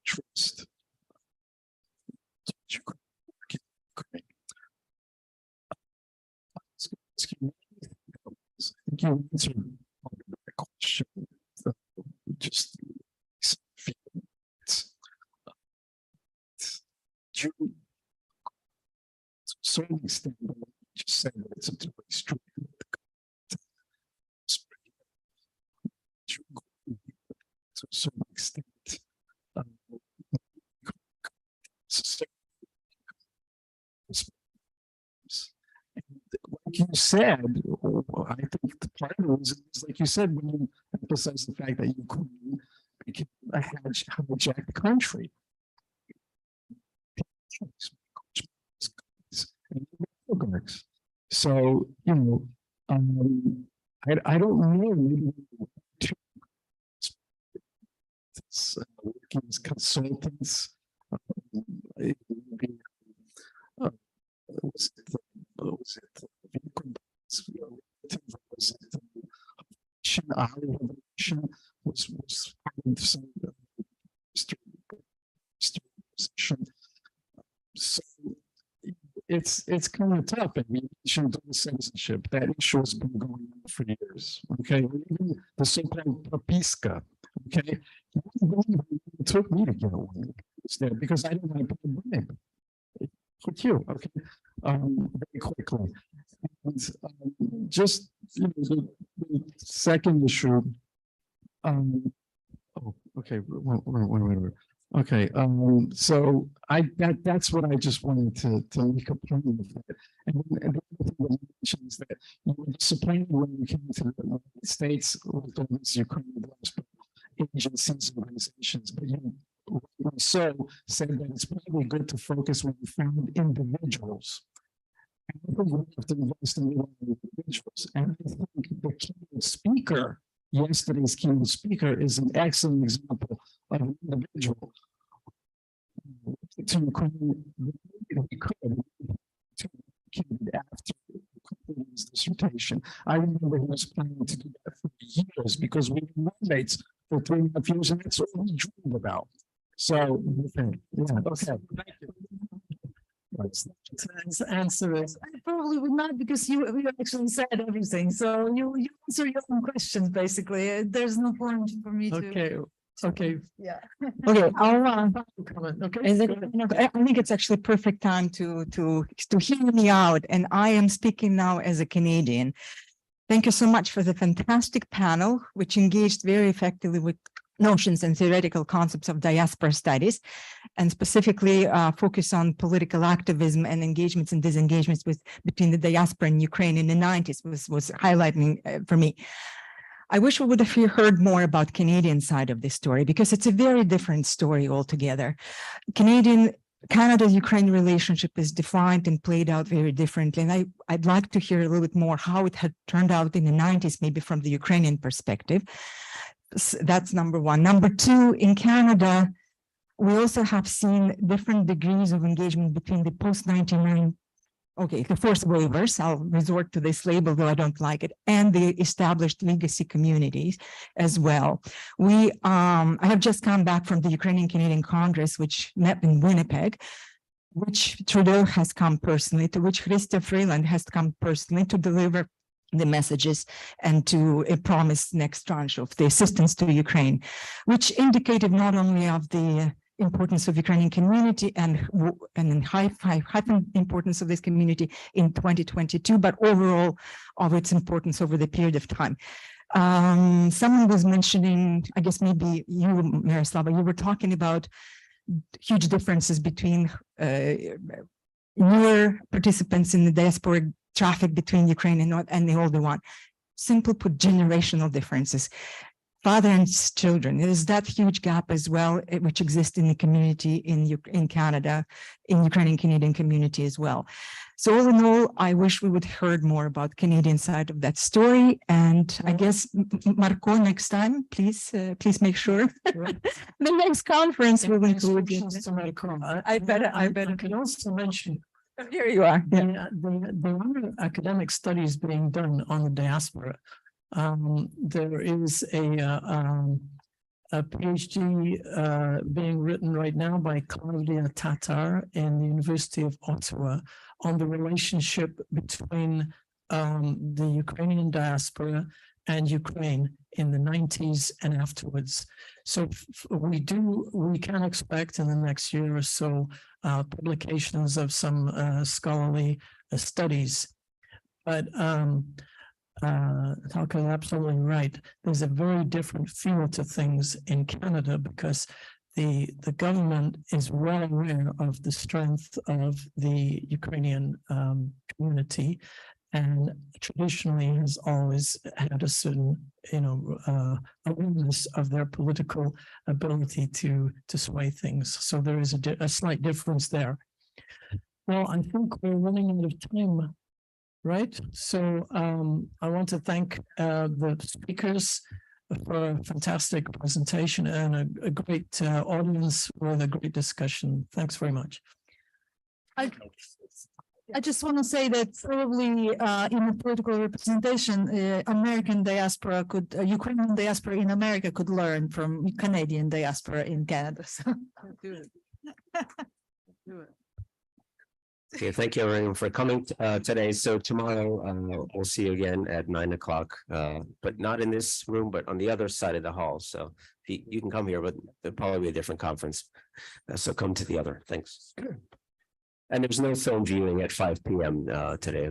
trust Ukraine. I think you answered that question. Just you, to a certain extent, just say that it's a two-way street. To a certain extent, like you said, I think the part of it is like you said, when you emphasize the fact that Ukraine became a hijacked country. So, you know, I don't know, maybe working as consultants, was it our revolution was part of some position. So it's kind of tough. I mean, dual citizenship, that issue has been going on for years. Okay, even the so-called propiska. Okay, it took me to get one there because I didn't want to pay a bribe. With you, okay, very quickly. And, just you know, the second issue. Oh, okay. Wait. Okay, so that's what I just wanted to make a point of it. And the other thing that you mentioned is that you were disappointed when you came to the United States with all these Ukrainian agencies, organizations, but you so said that it's probably good to focus when you found individuals. And I think we have to invest in individuals. And I think the keynote speaker, yesterday's keynote speaker, is an excellent example of an individual to Ukraine. We could after his dissertation. I remember he was planning to do that for years because we were roommates for 3.5 years, and that's all we dreamed about. So, okay, yeah, okay. Thank you. The answer is, I probably would not, because you actually said everything. So you answer your own questions, basically. There's no point for me to. okay. Yeah. Okay, I'll, Comment. Okay. is it, I think it's actually perfect time to hear me out, and I am speaking now as a Canadian. Thank you so much for the fantastic panel, which engaged very effectively with notions and theoretical concepts of diaspora studies, and specifically focus on political activism and engagements and disengagements between the diaspora and Ukraine in the 90s was highlighting for me. I wish we would have heard more about Canadian side of this story, because it's a very different story altogether. Canada-Ukraine relationship is defined and played out very differently. And I'd like to hear a little bit more how it had turned out in the 90s, maybe from the Ukrainian perspective. That's number one. Number two, in Canada, we also have seen different degrees of engagement between the post-99, the forced waivers, I'll resort to this label, though I don't like it, and the established legacy communities as well. I have just come back from the Ukrainian Canadian Congress, which met in Winnipeg, which Trudeau has come personally, to which Chrystia Freeland has come personally to deliver the messages and to promise next tranche of the assistance to Ukraine, which indicated not only of the importance of Ukrainian community and high importance of this community in 2022, but overall of its importance over the period of time. Someone was mentioning, I guess maybe you, Miroslava, you were talking about huge differences between newer participants in the diaspora traffic between Ukraine and the older one. Simply put, generational differences. Father and children, there's that huge gap as well, which exists in the community in Canada, in Ukrainian Canadian community as well. So all in all, I wish we would heard more about Canadian side of that story. And I guess, Marco, next time, please make sure the next conference will include you. I better. Can also mention. Here you are. Yeah. There are academic studies being done on the diaspora. There is a PhD being written right now by Claudia Tatar in the University of Ottawa on the relationship between the Ukrainian diaspora and Ukraine in the 90s and afterwards. So we can expect in the next year or so publications of some scholarly studies. But Talca is absolutely right. There's a very different feel to things in Canada because the government is well aware of the strength of the Ukrainian community, and traditionally has always had a certain, awareness of their political ability to sway things. So there is a slight difference there. Well, I think we're running out of time. Right. So I want to thank the speakers for a fantastic presentation and a great audience with a great discussion. Thanks very much. I just want to say that probably in the political representation, American diaspora Ukrainian diaspora in America could learn from Canadian diaspora in Canada. So do it. Do it. Okay, thank you everyone for coming today. So tomorrow we'll see you again at 9 o'clock, but not in this room, but on the other side of the hall. So you can come here, but there'll probably be a different conference. So come to the other. Thanks. And there's no film viewing at 5 p.m. today.